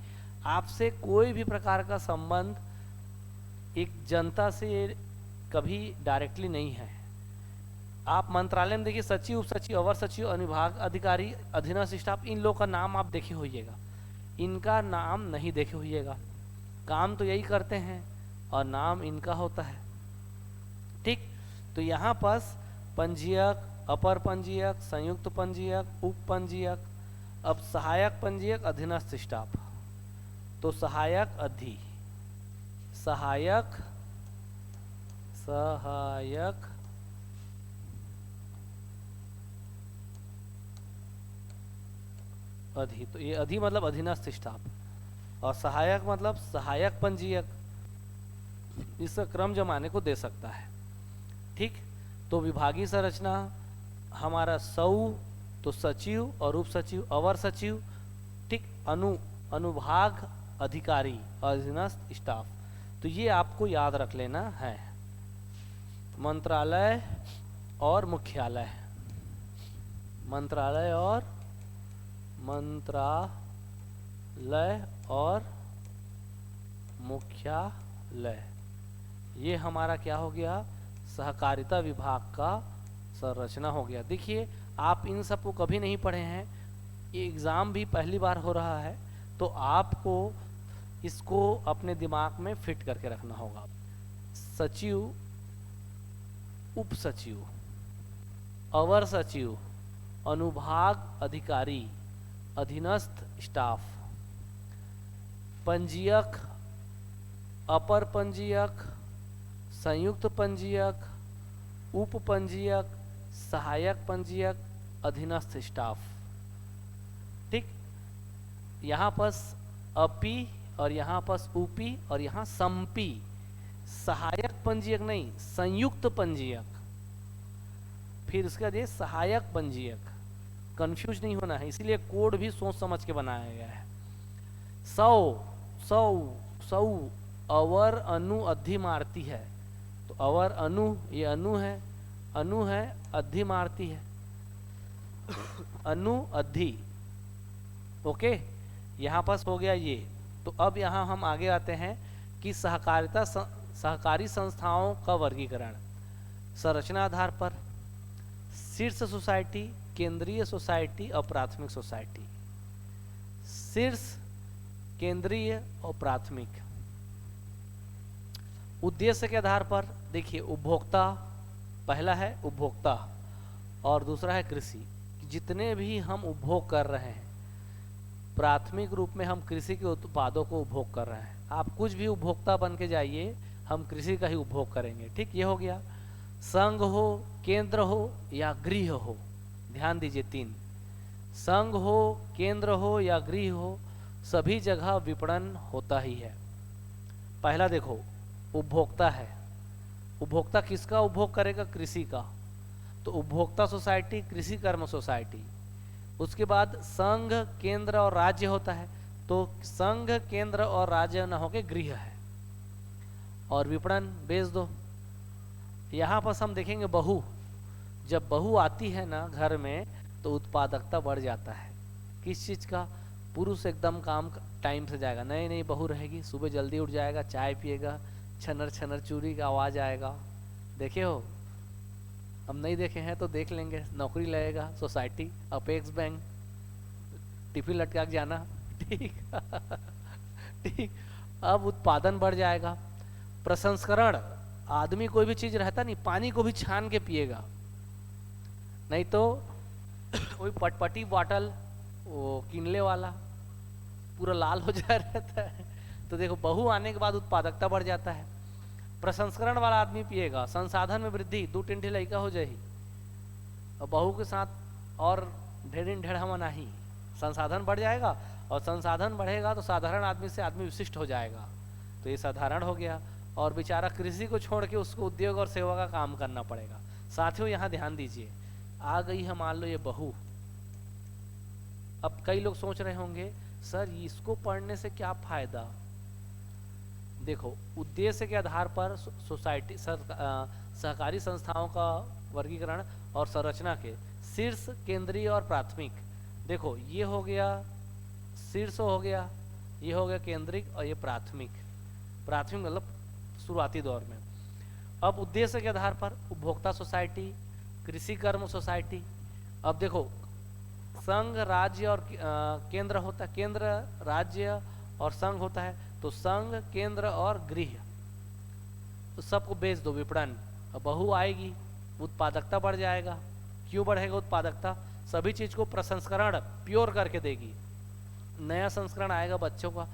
आपसे कोई भी प्रकार का संबंध एक जनता से कभी डायरेक्टली नहीं है। आप मंत्रालय में देखिए सचिव, उप सचिव, अवर सचिव, अनुभाग अधिकारी, अधीनस्थ स्टाफ, इन लोग का नाम आप देखे होइएगा, इनका नाम नहीं देखे होइएगा। काम तो यही करते हैं और नाम इनका होता है, ठीक। तो यहाँ पास पंजीयक, अपर पंजीयक, संयुक्त पंजीयक, उप पंजीयक, अब सहायक पंजीयक, अधीनस्थ स्टाफ। तो सहायक अधि, सहायक अधि, तो ये अधि मतलब अधीनस्थ स्टाफ और सहायक मतलब सहायक पंजीयक। इसका क्रम जमाने को दे सकता है, ठीक। तो विभागीय संरचना हमारा सौ, तो सचिव और उप सचिव, अवर सचिव, ठीक, अनुभाग अधिकारी, अधीनस्थ स्टाफ। तो ये आपको याद रख लेना है। मंत्रालय और मुख्यालय, मंत्रालय और मुख्यालय, ये हमारा क्या हो गया? सहकारिता विभाग का संरचना हो गया। देखिए आप इन सब को कभी नहीं पढ़े हैं, ये एग्ज़ाम भी पहली बार हो रहा है, तो आपको इसको अपने दिमाग में फिट करके रखना होगा। सचिव, उप सचिव, अवर सचिव, अनुभाग अधिकारी, अधीनस्थ स्टाफ, पंजीयक, अपर पंजीयक, संयुक्त पंजीयक, उप पंजीयक, सहायक पंजीयक, अधीनस्थ स्टाफ। ठीक, यहाँ पर अपी और यहाँ पर उपी और यहाँ संपी, सहायक पंजीयक नहीं, संयुक्त पंजीयक। फिर उसके बाद ये सहायक पंजीयक, कंफ्यूज नहीं होना है, इसीलिए कोड भी सोच समझ के बनाया गया है। सौ, सौ, सौ अवर अनु अधिमारती है, तो अवर अनु, ये अनु है, अधिमारती है, अनु अधि। ओके, यहाँ पास हो गया ये। तो अब यहाँ हम आगे आते हैं कि सहकारी संस्थाओं का वर्गीकरण संरचना आधार पर, शीर्ष सोसाइटी, केंद्रीय सोसाइटी और प्राथमिक सोसाइटी। शीर्ष, केंद्रीय और प्राथमिक। उद्देश्य के आधार पर देखिए, उपभोक्ता, पहला है उपभोक्ता और दूसरा है कृषि। जितने भी हम उपभोग कर रहे हैं, प्राथमिक रूप में हम कृषि के उत्पादों को उपभोग कर रहे हैं। आप कुछ भी उपभोक्ता बन के जाइए, हम कृषि का ही उपभोग करेंगे। ठीक, ये हो गया। संघ हो, केंद्र हो या गृह हो, ध्यान दीजिए, 3, संघ हो, केंद्र हो या गृह हो, सभी जगह विपणन होता ही है। पहला देखो, उपभोक्ता है, उपभोक्ता किसका उपभोग करेगा? कृषि का, तो उपभोक्ता सोसाइटी, कृषि कर्म सोसाइटी। उसके बाद संघ, केंद्र और राज्य होता है, तो संघ, केंद्र और राज्य न होके गृह है। और विपणन, बेच दो। यहाँ पर हम देखेंगे बहू, जब बहू आती है ना घर में, तो उत्पादकता बढ़ जाता है। किस चीज़ का? पुरुष एकदम काम टाइम से जाएगा, नई नई बहू रहेगी, सुबह जल्दी उठ जाएगा, चाय पिएगा, छनर छनर चूड़ी का आवाज़ आएगा। देखे हो? हम नहीं देखे हैं तो देख लेंगे। नौकरी लगेगा, सोसाइटी, अपेक्स बैंक, टिफिन लटका के जाना। ठीक ठीक। अब उत्पादन बढ़ जाएगा। प्रसंस्करण, आदमी कोई भी चीज रहता नहीं, पानी को भी छान के पिएगा, नहीं तो वही पटपटी बॉटल, वो किनले वाला पूरा लाल हो जा रहता है। तो देखो, बहू आने के बाद उत्पादकता बढ़ जाता है। प्रसंस्करण वाला आदमी पिएगा, संसाधन में वृद्धि, 2-3 लड़का हो जाएगी, और बहू के साथ और ढेर हम नहीं, संसाधन बढ़ जाएगा, और संसाधन बढ़ेगा तो साधारण आदमी से आदमी विशिष्ट हो जाएगा। तो ये साधारण हो गया, और बेचारा कृषि को छोड़ के उसको उद्योग और सेवा का काम करना पड़ेगा। साथियों, यहाँ ध्यान दीजिए, आ गई है मान लो ये बहू। अब कई लोग सोच रहे होंगे, सर इसको पढ़ने से क्या फायदा? देखो, उद्देश्य के आधार पर सोसाइटी, सहकारी संस्थाओं का वर्गीकरण और संरचना के शीर्ष, केंद्रीय और प्राथमिक। देखो, ये हो गया शीर्ष, हो गया ये, हो गया केंद्रिक, और ये प्राथमिक। प्राथमिक मतलब शुरुआती दौर में। अब उद्देश्य के आधार पर उपभोक्ता सोसाइटी, कृषि कर्म सोसाइटी। अब देखो, संघ, राज्य और केंद्र होता है, केंद्र, राज्य और संघ होता है, तो संघ, केंद्र और गृह, तो सबको बेच दो, विपणन। अब बहू आएगी, उत्पादकता बढ़ जाएगा। क्यों बढ़ेगा उत्पादकता? सभी चीज को प्रसंस्करण, प्योर करके देगी, नया संस्करण आएगा बच्चों का,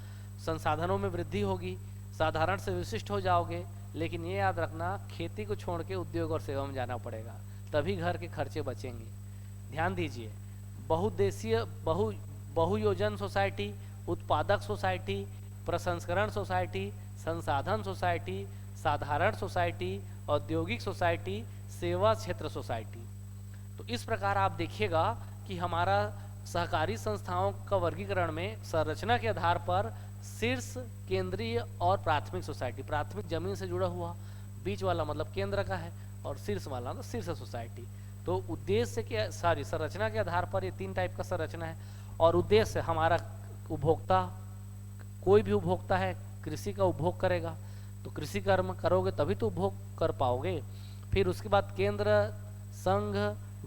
संसाधनों में वृद्धि होगी, साधारण से विशिष्ट हो जाओगे। लेकिन ये याद रखना, खेती को छोड़ के उद्योग और सेवा में जाना पड़ेगा, तभी घर के खर्चे बचेंगे। ध्यान दीजिए, बहुउद्देशीय, बहुयोजन सोसाइटी, उत्पादक सोसाइटी, प्रसंस्करण सोसाइटी, संसाधन सोसाइटी, साधारण सोसाइटी, औद्योगिक सोसाइटी, सेवा क्षेत्र सोसाइटी। तो इस प्रकार आप देखिएगा कि हमारा सहकारी संस्थाओं का वर्गीकरण में संरचना के आधार पर शीर्ष, केंद्रीय और प्राथमिक सोसाइटी। प्राथमिक जमीन से जुड़ा हुआ, बीच वाला मतलब केंद्र का है, और शीर्ष वाला मतलब शीर्ष सोसाइटी। तो उद्देश्य के संरचना के आधार पर ये 3 टाइप का संरचना है। और उद्देश्य हमारा उपभोक्ता, कोई भी उपभोक्ता है, कृषि का उपभोग करेगा, तो कृषि कर्म करोगे तभी तो उपभोग कर पाओगे। फिर उसके बाद केंद्र, संघ,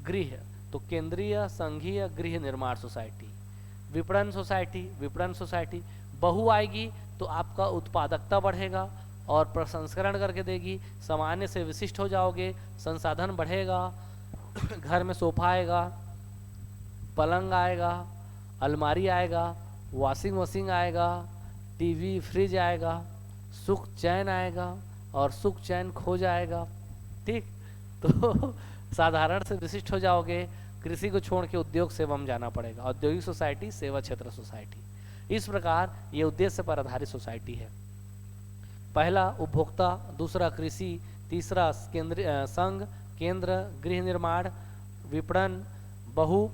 गृह, तो केंद्रीय, संघीय, गृह निर्माण सोसाइटी। विपणन सोसाइटी, विपणन सोसाइटी। बहू आएगी तो आपका उत्पादकता बढ़ेगा और प्रसंस्करण करके देगी, सामान्य से विशिष्ट हो जाओगे, संसाधन बढ़ेगा, घर में सोफा आएगा, पलंग आएगा, अलमारी आएगा, वॉशिंग मशीन आएगा, टीवी फ्रिज आएगा, सुख चैन आएगा और सुख चैन खो जाएगा। ठीक, तो साधारण से विशिष्ट हो जाओगे, कृषि को छोड़ के उद्योग सेवा में जाना पड़ेगा, औद्योगिक सोसाइटी, सेवा क्षेत्र सोसाइटी। इस प्रकार ये उद्देश्य पर आधारित सोसाइटी है। पहला उपभोक्ता, दूसरा कृषि, तीसरा केंद्रीय संघ, केंद्र, गृह निर्माण, विपणन, बहु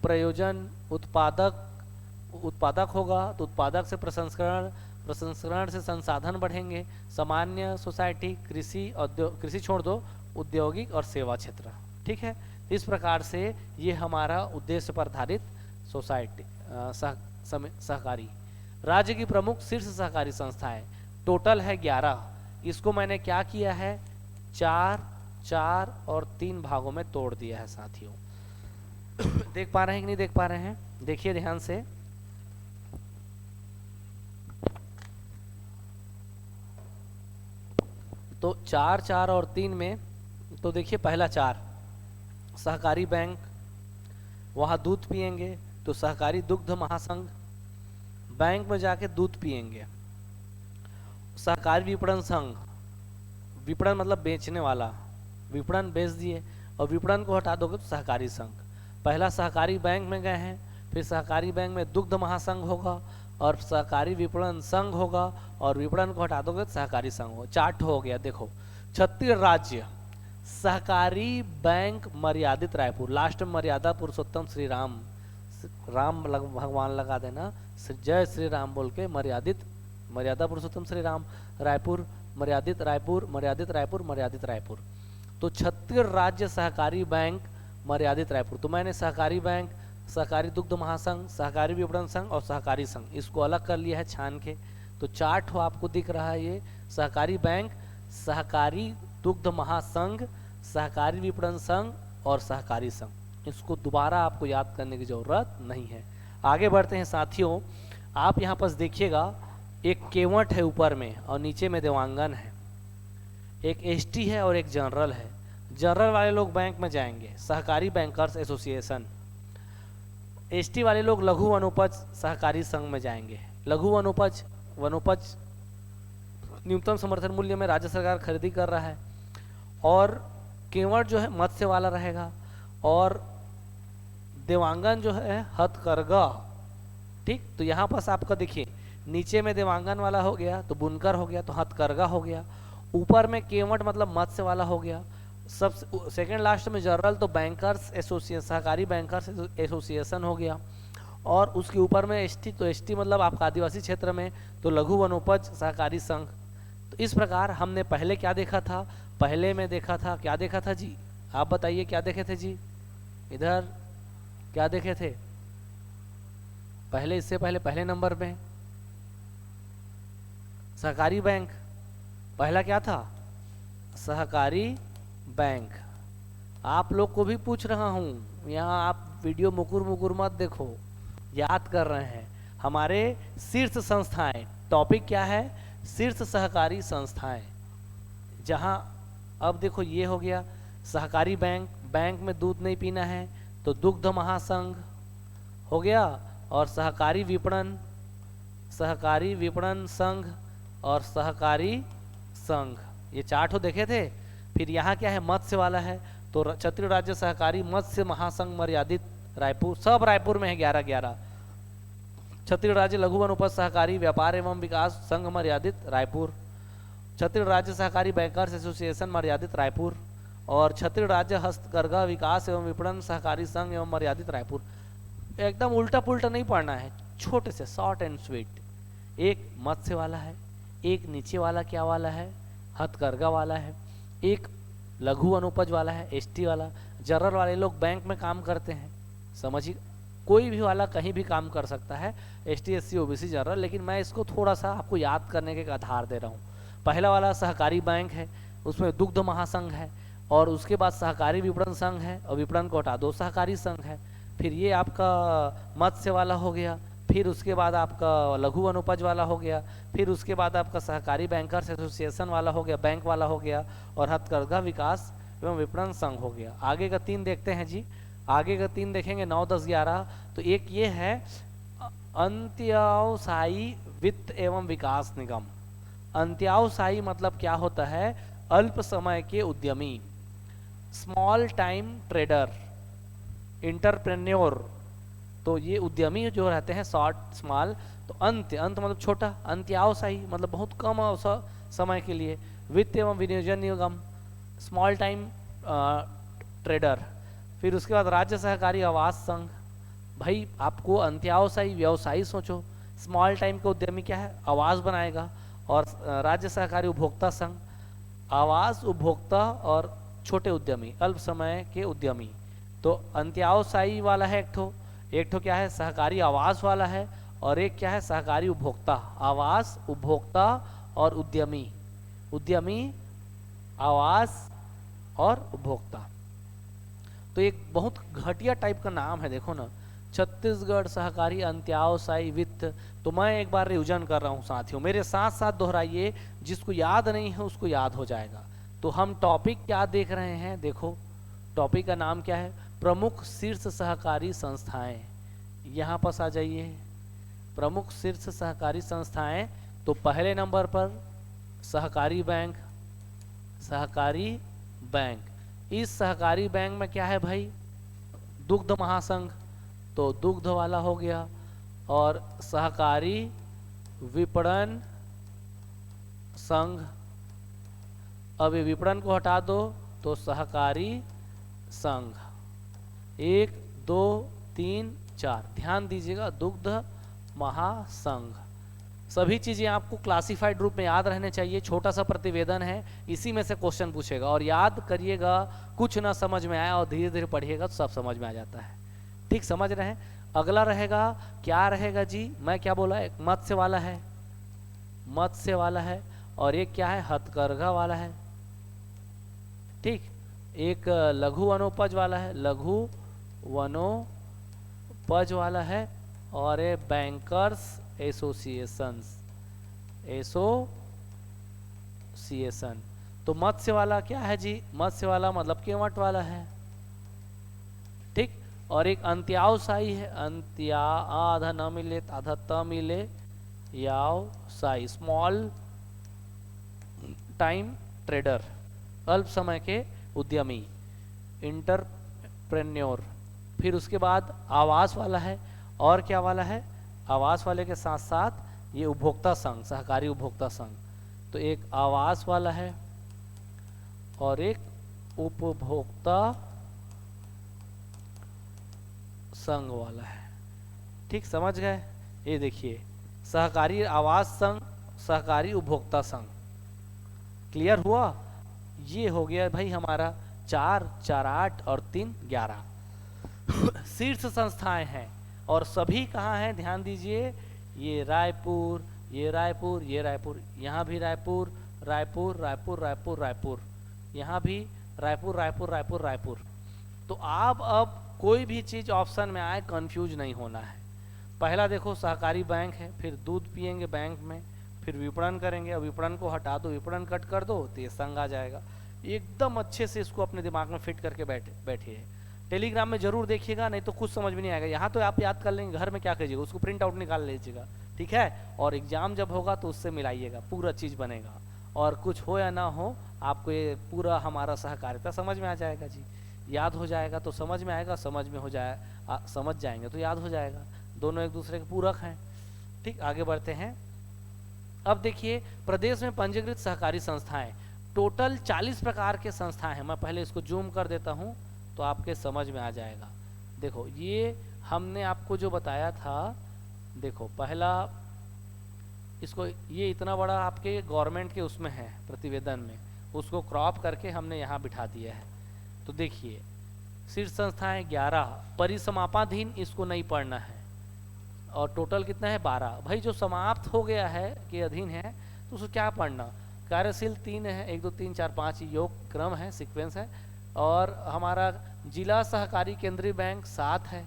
प्रयोजन, उत्पादक होगा तो उत्पादक से प्रसंस्करण, प्रसंस्करण से संसाधन बढ़ेंगे, सामान्य सोसाइटी, कृषि छोड़ दो, औद्योगिक और सेवा क्षेत्र। ठीक है, इस प्रकार से ये हमारा उद्देश्य पर आधारित सोसाइटी सहकारी। राज्य की प्रमुख शीर्ष सहकारी संस्थाएं टोटल है 11। इसको मैंने क्या किया है, 4, 4 और 3 भागों में तोड़ दिया है साथियों। देख पा रहे हैं कि नहीं देख पा रहे हैं? देखिए ध्यान से। तो 4, 4 और 3 में तो देखिए पहला 4 सहकारी बैंक, वहाँ दूध पिएंगे तो सहकारी दुग्ध महासंघ, बैंक में जाके दूध पिएंगे। सहकारी विपणन संघ, विपणन मतलब बेचने वाला, विपणन बेच दिए और विपणन को हटा दोगे तो सहकारी संघ। पहला सहकारी बैंक में गए हैं, फिर सहकारी बैंक में दुग्ध महासंघ होगा और सहकारी विपणन संघ होगा और विपणन को हटा दोगे तो सहकारी संघ हो। चार्ट हो गया। देखो, छत्तीसगढ़ राज्य सहकारी बैंक मर्यादित रायपुर, लास्ट में मर्यादा पुरुषोत्तम श्री राम, भगवान लगा देना, जय श्री राम बोल के मर्यादा पुरुषोत्तम श्री राम, रायपुर, मर्यादित रायपुर, मर्यादित रायपुर, मर्यादित रायपुर। तो छत्तीसगढ़ राज्य सहकारी बैंक मर्यादित रायपुर। तो मैंने सहकारी बैंक, सहकारी दुग्ध महासंघ, सहकारी विपणन संघ और सहकारी संघ इसको अलग कर लिया है छान के। तो चार्ट हो आपको दिख रहा है, ये सहकारी बैंक, सहकारी दुग्ध महासंघ, सहकारी विपणन संघ और सहकारी संघ। इसको दोबारा आपको याद करने की जरूरत नहीं है। आगे बढ़ते हैं साथियों। आप यहाँ पर देखिएगा, एक केवट है ऊपर में और नीचे में देवांगन है, एक एसटी है और एक जनरल है। जनरल वाले लोग बैंक में जाएंगे, सहकारी बैंकर्स एसोसिएशन। एसटी वाले लोग लघु वनोपज सहकारी संघ में जाएंगे। लघु वनोपज न्यूनतम समर्थन मूल्य में राज्य सरकार खरीदी कर रहा है। और केवट जो है मत्स्य वाला रहेगा और देवांगन जो है हथकरघा। ठीक, तो यहाँ पास आपका देखिए, नीचे में देवांगन वाला हो गया तो बुनकर हो गया, तो हथकरघा हो गया। ऊपर में केवट मतलब मत्स्य वाला हो गया। सब सेकंड लास्ट में जनरल तो बैंकर्स एसोसिएशन, सहकारी बैंकर्स एसोसिएशन हो गया। और उसके ऊपर में एसटी, तो एसटी मतलब आपका आदिवासी क्षेत्र में तो लघु वनोपज सहकारी संघ। तो इस प्रकार हमने पहले क्या देखा था, पहले में देखा था, क्या देखा था जी, आप बताइए क्या देखे थे जी, इधर क्या देखे थे पहले, इससे पहले पहले नंबर में सहकारी बैंक। पहला क्या था, सहकारी बैंक। आप लोग को भी पूछ रहा हूं, यहाँ आप वीडियो मुकुर मत देखो, याद कर रहे हैं। हमारे शीर्ष संस्थाएं, टॉपिक क्या है, शीर्ष सहकारी संस्थाएं। जहां अब देखो ये हो गया सहकारी बैंक, बैंक में दूध नहीं पीना है तो दुग्ध महासंघ हो गया, और सहकारी विपणन संघ और सहकारी संघ, ये चार्ट हो देखे थे। फिर यहाँ क्या है, मत्स्य वाला है तो छत्तीसगढ़ राज्य सहकारी मत्स्य महासंघ मर्यादित रायपुर, सब रायपुर में है 11-11। छत्तीसगढ़ राज्य लघु वनोपज सहकारी व्यापार एवं विकास संघ मर्यादित रायपुर, छत्तीसगढ़ राज्य सहकारी बैंकर्स एसोसिएशन मर्यादित रायपुर, और छत्तीसगढ़ राज्य हस्तकरघा विकास एवं विपणन सहकारी संघ एवं मर्यादित रायपुर। एकदम उल्टा पुल्टा नहीं पढ़ना है, छोटे से शॉर्ट एंड स्वीट। एक मत्स्य वाला है, एक नीचे वाला क्या वाला है, हथकरघा वाला है, एक लघु वनोपज वाला है, एसटी वाला। जनरल वाले लोग बैंक में काम करते हैं, समझिए, कोई भी वाला कहीं भी काम कर सकता है, एसटी एससी ओबीसी जनरल। लेकिन मैं इसको थोड़ा सा आपको याद करने के आधार दे रहा हूँ। पहला वाला सहकारी बैंक है, उसमें दुग्ध महासंघ है, और उसके बाद सहकारी विपणन संघ है, और विपणन को हटा दो सहकारी संघ है। फिर ये आपका मत्स्य वाला हो गया, फिर उसके बाद आपका लघु वनोपज वाला हो गया, फिर उसके बाद आपका सहकारी बैंकर्स एसोसिएशन वाला हो गया, बैंक वाला हो गया, और हथकरघा विकास एवं विपणन संघ हो गया। आगे का 3 देखते हैं जी। आगे का 3 देखेंगे 9, 10, 11। तो एक ये है अंत्योसाई वित्त एवं विकास निगम। अंत्योसाई मतलब क्या होता है? अल्प समय के उद्यमी, स्मॉल टाइम ट्रेडर, इंटरप्रेन्योर। तो ये उद्यमी जो रहते हैं शॉर्ट स्मॉल, तो अंत अंत मतलब छोटा, अंत्योसाई मतलब बहुत कम समय के लिए, वित्त एवं विनियोजन निगम स्मॉल टाइम ट्रेडर। फिर उसके बाद राज्य सहकारी आवास संघ। भाई आपको अंत्योसाई व्यवसायी सोचो, स्मॉल टाइम का उद्यमी क्या है? आवास बनाएगा। और राज्य सहकारी उपभोक्ता संघ, आवास उपभोक्ता और छोटे उद्यमी, अल्प समय के उद्यमी। तो अंत्योसाई वाला है एक ठो क्या है? सहकारी आवास वाला है। और एक क्या है? सहकारी उपभोक्ता। आवास, उपभोक्ता और उद्यमी। उद्यमी, आवास और उपभोक्ता। तो एक बहुत घटिया टाइप का नाम है, देखो ना, छत्तीसगढ़ सहकारी अंत्योसाई वित्त। तो मैं एक बार रिविजन कर रहा हूँ साथियों, मेरे साथ साथ दोहराइए, जिसको याद नहीं है उसको याद हो जाएगा। तो हम टॉपिक क्या देख रहे हैं? देखो टॉपिक का नाम क्या है? प्रमुख शीर्ष सहकारी संस्थाएं। यहाँ पास आ जाइए, प्रमुख शीर्ष सहकारी संस्थाएं। तो पहले नंबर पर सहकारी बैंक। सहकारी बैंक, इस सहकारी बैंक में क्या है भाई? दुग्ध महासंघ, तो दुग्ध वाला हो गया। और सहकारी विपणन संघ, अब ये विपणन को हटा दो तो सहकारी संघ। 1 2 3 4, ध्यान दीजिएगा, दुग्ध महासंघ। सभी चीजें आपको क्लासिफाइड रूप में याद रहने चाहिए। छोटा सा प्रतिवेदन है, इसी में से क्वेश्चन पूछेगा और याद करिएगा। कुछ ना समझ में आया और धीरे धीरे पढ़िएगा तो सब समझ में आ जाता है। ठीक समझ रहे हैं? अगला रहेगा, क्या रहेगा जी? मैं क्या बोला? एक मत्स्य वाला है, मत्स्य वाला है। और एक क्या है? हथकरघा वाला है। ठीक, एक लघु वनोपज वाला है, लघु वनोपज वाला है। और ये बैंकर्स एसोसिएशन। तो मत्स्य वाला क्या है जी? मत्स्य वाला मतलब केवट वाला है। ठीक, और एक अंत्योसाई है, अंत्या आधा न मिले आधा त मिले, यावसाई, स्मॉल टाइम ट्रेडर, अल्प समय के उद्यमी, इंटरप्रेन्योर। फिर उसके बाद आवास वाला है। और क्या वाला है? आवास वाले के साथ साथ ये उपभोक्ता संघ, सहकारी उपभोक्ता संघ। तो एक आवास वाला है और एक उपभोक्ता संघ वाला है। ठीक समझ गए? ये देखिए, सहकारी आवास संघ, सहकारी उपभोक्ता संघ। क्लियर हुआ? ये हो गया भाई हमारा 4 4 8 और 3 11 शीर्ष संस्थाएं हैं। और सभी कहाँ हैं? ध्यान दीजिए, ये रायपुर, ये रायपुर, ये रायपुर, यहाँ भी रायपुर, रायपुर, रायपुर, रायपुर, रायपुर, यहाँ भी रायपुर, रायपुर, रायपुर, रायपुर। तो आप अब कोई भी चीज़ ऑप्शन में आए कंफ्यूज नहीं होना है। पहला देखो सहकारी बैंक है, फिर दूध पिएंगे बैंक में, फिर विपणन करेंगे, और विपणन को हटा दो, विपणन कट कर दो तो ये संघ आ जाएगा। एकदम अच्छे से इसको अपने दिमाग में फिट करके बैठिए। टेलीग्राम में जरूर देखिएगा, नहीं तो कुछ समझ में नहीं आएगा। यहाँ तो आप याद कर लेंगे, घर में क्या कीजिएगा, उसको प्रिंट आउट निकाल लीजिएगा, ठीक है? और एग्जाम जब होगा तो उससे मिलाइएगा, पूरा चीज़ बनेगा। और कुछ हो या ना हो, आपको ये पूरा हमारा सहकारिता समझ में आ जाएगा जी। याद हो जाएगा तो समझ में आएगा, समझ में हो जाए समझ जाएंगे तो याद हो जाएगा। दोनों एक दूसरे के पूरक हैं। ठीक, आगे बढ़ते हैं। अब देखिए, प्रदेश में पंजीकृत सहकारी संस्थाएं टोटल 40 प्रकार के संस्थाएं हैं। मैं पहले इसको जूम कर देता हूं तो आपके समझ में आ जाएगा। देखो, ये हमने आपको जो बताया था, देखो पहला, इसको ये इतना बड़ा आपके गवर्नमेंट के उसमें है प्रतिवेदन में, उसको क्रॉप करके हमने यहाँ बिठा दिया है। तो देखिए, शीर्ष संस्थाएं 11, परिसमापाधीन इसको नहीं पढ़ना है। और टोटल कितना है? 12। भाई जो समाप्त हो गया है के अधीन है तो उसको क्या पढ़ना? कार्यशील 3 है, 1 2 3 4 5 योग क्रम है, सीक्वेंस है। और हमारा जिला सहकारी केंद्रीय बैंक 7 है,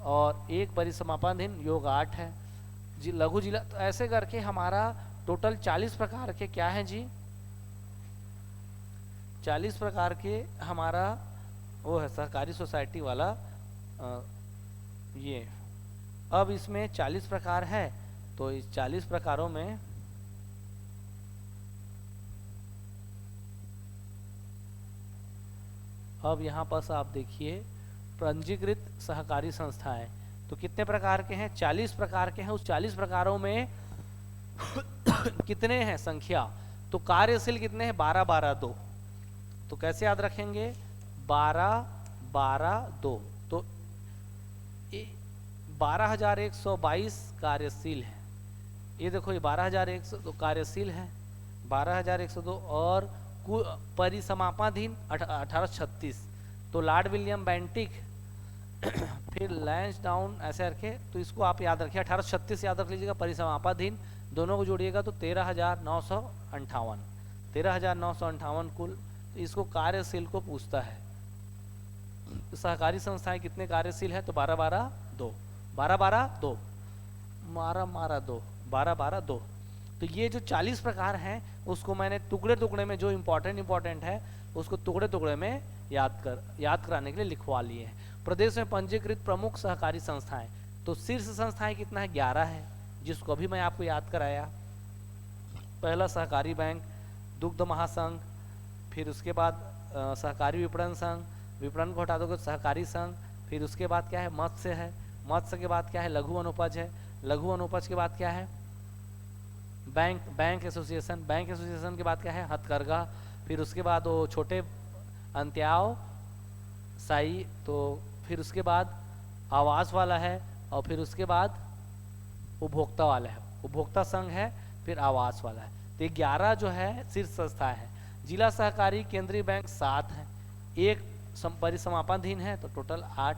और एक परिसमापाधीन योग 8 है। लघु जिला, तो ऐसे करके हमारा टोटल 40 प्रकार के क्या है जी? 40 प्रकार के हमारा वो है सहकारी सोसाइटी वाला ये अब इसमें 40 प्रकार है, तो इस 40 प्रकारों में अब यहाँ पर आप देखिए पंजीकृत सहकारी संस्थाएं, तो कितने प्रकार के हैं? 40 प्रकार के हैं। उस 40 प्रकारों में कितने हैं संख्या? तो कार्यशील कितने हैं? 12 12 2। तो कैसे याद रखेंगे? 12 12 2, तो 12,122 कार्यशील है। ये देखो ये 12,102 कार्यशील है, 12,102 और परिसमापाधीन 1836। तो लॉर्ड विलियम बेंटिक फिर लैंस डाउन ऐसे रखे, तो इसको आप याद रखिए 1836 याद रख लीजिएगा। परिसमापाधीन दोनों को जोड़िएगा तो 13,958, 13,958 कुल। तो इसको कार्यशील को पूछता है। तो सहकारी संस्थाएं कितने कार्यशील है? तो 12 12 2, 12 12 2, 12 12 2, 12 12 2। तो ये जो 40 प्रकार हैं उसको मैंने टुकड़े टुकड़े में जो इम्पोर्टेंट है उसको टुकड़े टुकड़े में याद कराने के लिए लिखवा लिए हैं। प्रदेश में पंजीकृत प्रमुख सहकारी संस्थाएं, तो शीर्ष संस्थाएं कितना है? 11 है, जिसको अभी मैं आपको याद कराया। पहला सहकारी बैंक, दुग्ध महासंघ, फिर उसके बाद सहकारी विपणन संघ, विपणन को हटा दोगे सहकारी संघ, फिर उसके बाद क्या है? मत्स्य है, मत्स्य के बाद क्या है? लघु अनुपज है, लघु अनुपज के बाद क्या है? बैंक एसोसिएशन, बैंक एसोसिएशन के बाद क्या है? हथकरघा, फिर उसके बाद वो छोटे अंत्याव साई, तो फिर उसके बाद आवास वाला है, और फिर उसके बाद उपभोक्ता वाला है, उपभोक्ता संघ है, फिर आवास वाला है। तो 11 जो है शीर्ष संस्था है। जिला सहकारी केंद्रीय बैंक 7 है, एक परिसमापनाधीन है, तो टोटल 8।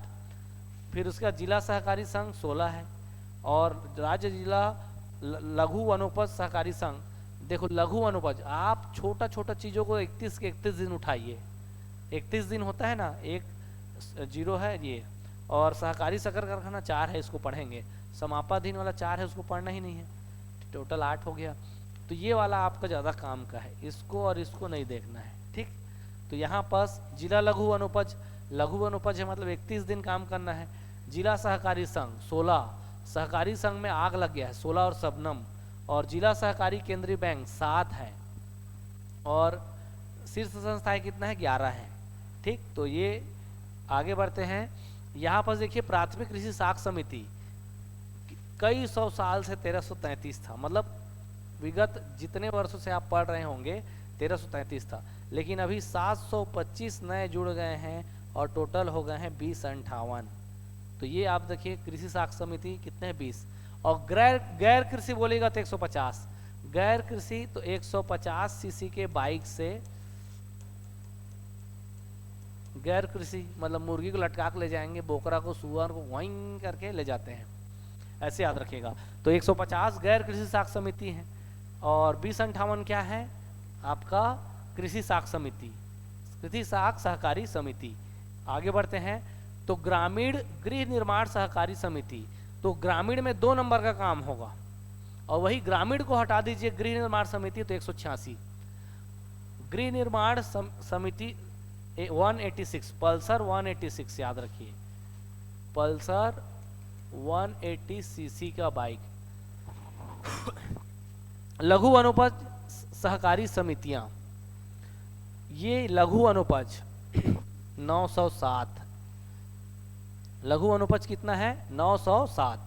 फिर उसके बाद जिला सहकारी संघ 16 है, और राज्य जिला लघु वनोपज सहकारी संघ। देखो लघु वनोपज, आप छोटा छोटा चीजों को 31 के 31 दिन उठाइए, 31 दिन होता है ना, एक 0 है ये, और सहकारी शक्कर कारखाना 4 है, इसको पढ़ेंगे। समापाधीन वाला 4 है, उसको पढ़ना ही नहीं है, टोटल 8 हो गया। तो ये वाला आपका ज़्यादा काम का है, इसको और इसको नहीं देखना है, ठीक। तो यहाँ पास जिला लघु वनोपज, लघु वनोपज है मतलब 31 दिन काम करना है। जिला सहकारी संघ 16, सहकारी संघ में आग लग गया है 16 और शबनम, और जिला सहकारी केंद्रीय बैंक 7 है, और शीर्ष संस्थाएं कितना है? 11 है, ठीक। तो ये आगे बढ़ते हैं। यहाँ पर देखिए प्राथमिक कृषि साख समिति कई सौ साल से 1333 था, मतलब विगत जितने वर्षों से आप पढ़ रहे होंगे 1333 था, लेकिन अभी 725 नए जुड़ गए हैं और टोटल हो गए हैं 2058। तो ये आप देखिए कृषि साख समिति कितने हैं? 20। और गैर कृषि बोलेगा तो 150, गैर कृषि तो 150 सीसी के बाइक से, गैर कृषि मतलब मुर्गी को लटका के ले जाएंगे, बोकरा को सुअर को वाइंग करके ले जाते हैं, ऐसे याद रखिएगा। तो 150 गैर कृषि साख समिति है, और 2058 क्या है आपका? कृषि साख समिति, कृषि साख सहकारी समिति। आगे बढ़ते हैं। तो ग्रामीण गृह निर्माण सहकारी समिति, तो ग्रामीण में 2 नंबर का काम होगा, और वही ग्रामीण को हटा दीजिए गृह निर्माण समिति तो 186। गृह निर्माण समिति 186, पल्सर 186 याद रखिए, पल्सर 180 सीसी का बाइक। लघु अनुपज सहकारी समितियां, ये लघु अनुपज 907, लघु अनुपज कितना है? 907,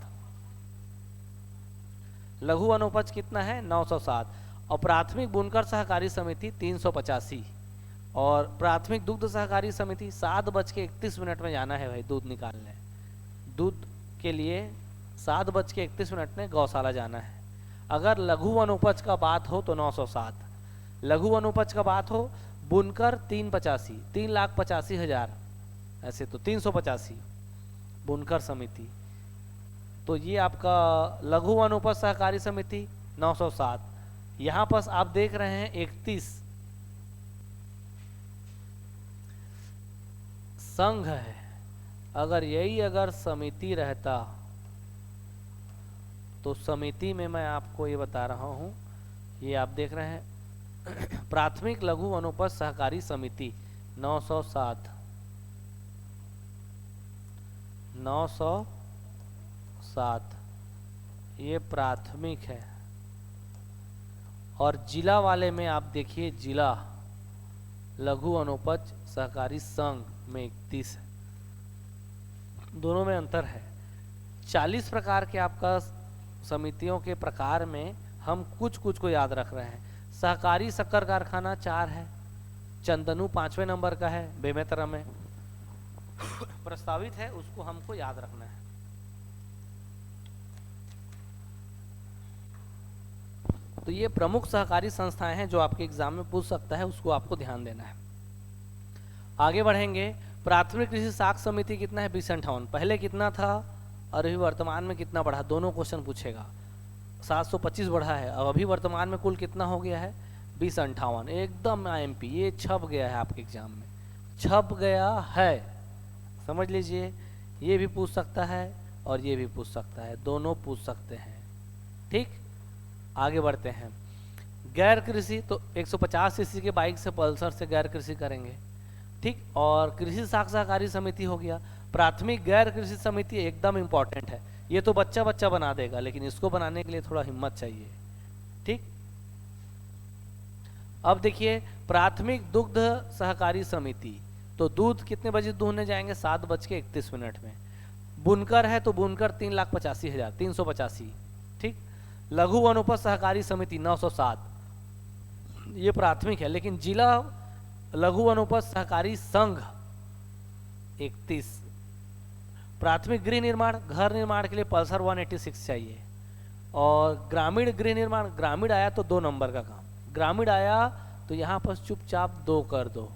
लघु अनुपज कितना है? 907। और प्राथमिक बुनकर सहकारी समिति 385, और प्राथमिक दुग्ध सहकारी समिति 7:31 में जाना है भाई दूध निकालने, दूध के लिए 7:31 में गौशाला जाना है। अगर लघु वनोपज का बात हो तो 907, लघु वनोपज का बात हो बुनकर 385, 3,85,000, ऐसे तो 385 बुनकर समिति। तो ये आपका लघु वनोपज सहकारी समिति 907। यहाँ पर आप देख रहे हैं 31 संघ है, अगर यही अगर समिति रहता तो समिति में मैं आपको ये बता रहा हूँ, ये आप देख रहे हैं प्राथमिक लघु वनोपज सहकारी समिति 907, 907 907, ये प्राथमिक है। और जिला वाले में आप देखिए, जिला लघु वनोपज सहकारी संघ में 31 है, दोनों में अंतर है। 40 प्रकार के आपका समितियों के प्रकार में हम कुछ कुछ को याद रख रहे हैं। सहकारी शक्कर कारखाना 4 है, चंदनु 5वें नंबर का है, बेमेतरा में प्रस्तावित है, उसको हमको याद रखना है। तो ये प्रमुख सहकारी संस्थाएं हैं जो आपके एग्जाम में पूछ सकता है, उसको आपको ध्यान देना है। आगे बढ़ेंगे। प्राथमिक कृषि साख समिति कितना है? 2058। पहले कितना था और अभी वर्तमान में कितना बढ़ा, दोनों क्वेश्चन पूछेगा। 725 बढ़ा है, अब अभी वर्तमान में कुल कितना हो गया है? 2058। एकदम IMP, ये छप गया है आपके एग्जाम में, छप गया है, समझ लीजिए। ये भी पूछ सकता है और ये भी पूछ सकता है, दोनों पूछ सकते हैं। ठीक, आगे बढ़ते हैं। गैर कृषि तो 150 सीसी के बाइक से, पल्सर से गैर कृषि करेंगे। ठीक, और कृषि साख सहकारी समिति हो गया। प्राथमिक गैर कृषि समिति एकदम इंपॉर्टेंट है, ये तो बच्चा बच्चा बना देगा, लेकिन इसको बनाने के लिए थोड़ा हिम्मत चाहिए। ठीक, अब देखिए प्राथमिक दुग्ध सहकारी समिति, तो दूध कितने बजे दूहने जाएंगे? 7:31 में। बुनकर है तो बुनकर 3,85,000, 385। ठीक, लघु वनोपज सहकारी समिति 907, ये प्राथमिक है, लेकिन जिला लघु वनोपज सहकारी संघ 31। प्राथमिक गृह निर्माण, घर निर्माण के लिए पल्सर 186 चाहिए। और ग्रामीण गृह निर्माण, ग्रामीण आया तो 2 नंबर का काम, ग्रामीण आया तो यहाँ पर चुपचाप 2 कर दो।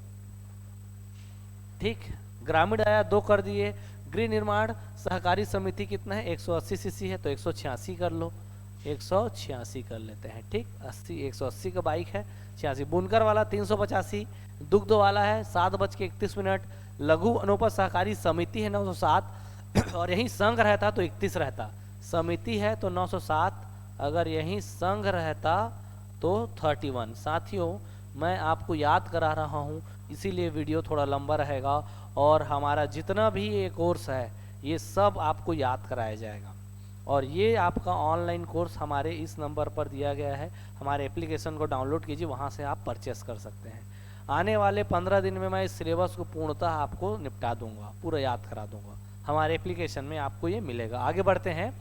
ठीक, ग्रामीण आया 2 कर दिए। गृह निर्माण सहकारी समिति कितना है? 180 सीसी है तो 186 कर लो, 186 कर लेते हैं। ठीक, 180 का बाइक है, 86। बुनकर वाला 385, दुग्ध वाला है 7:31। लघु वनोपज सहकारी समिति है 907, और यही संघ रहता तो 31 रहता। समिति है तो 907, अगर यही संघ रहता तो 31। साथियों, मैं आपको याद करा रहा हूँ, इसीलिए वीडियो थोड़ा लंबा रहेगा, और हमारा जितना भी ये कोर्स है ये सब आपको याद कराया जाएगा। और ये आपका ऑनलाइन कोर्स हमारे इस नंबर पर दिया गया है, हमारे एप्लीकेशन को डाउनलोड कीजिए, वहाँ से आप परचेस कर सकते हैं। आने वाले 15 दिन में मैं इस सिलेबस को पूर्णतः आपको निपटा दूंगा, पूरा याद करा दूंगा, हमारे एप्लीकेशन में आपको ये मिलेगा। आगे बढ़ते हैं।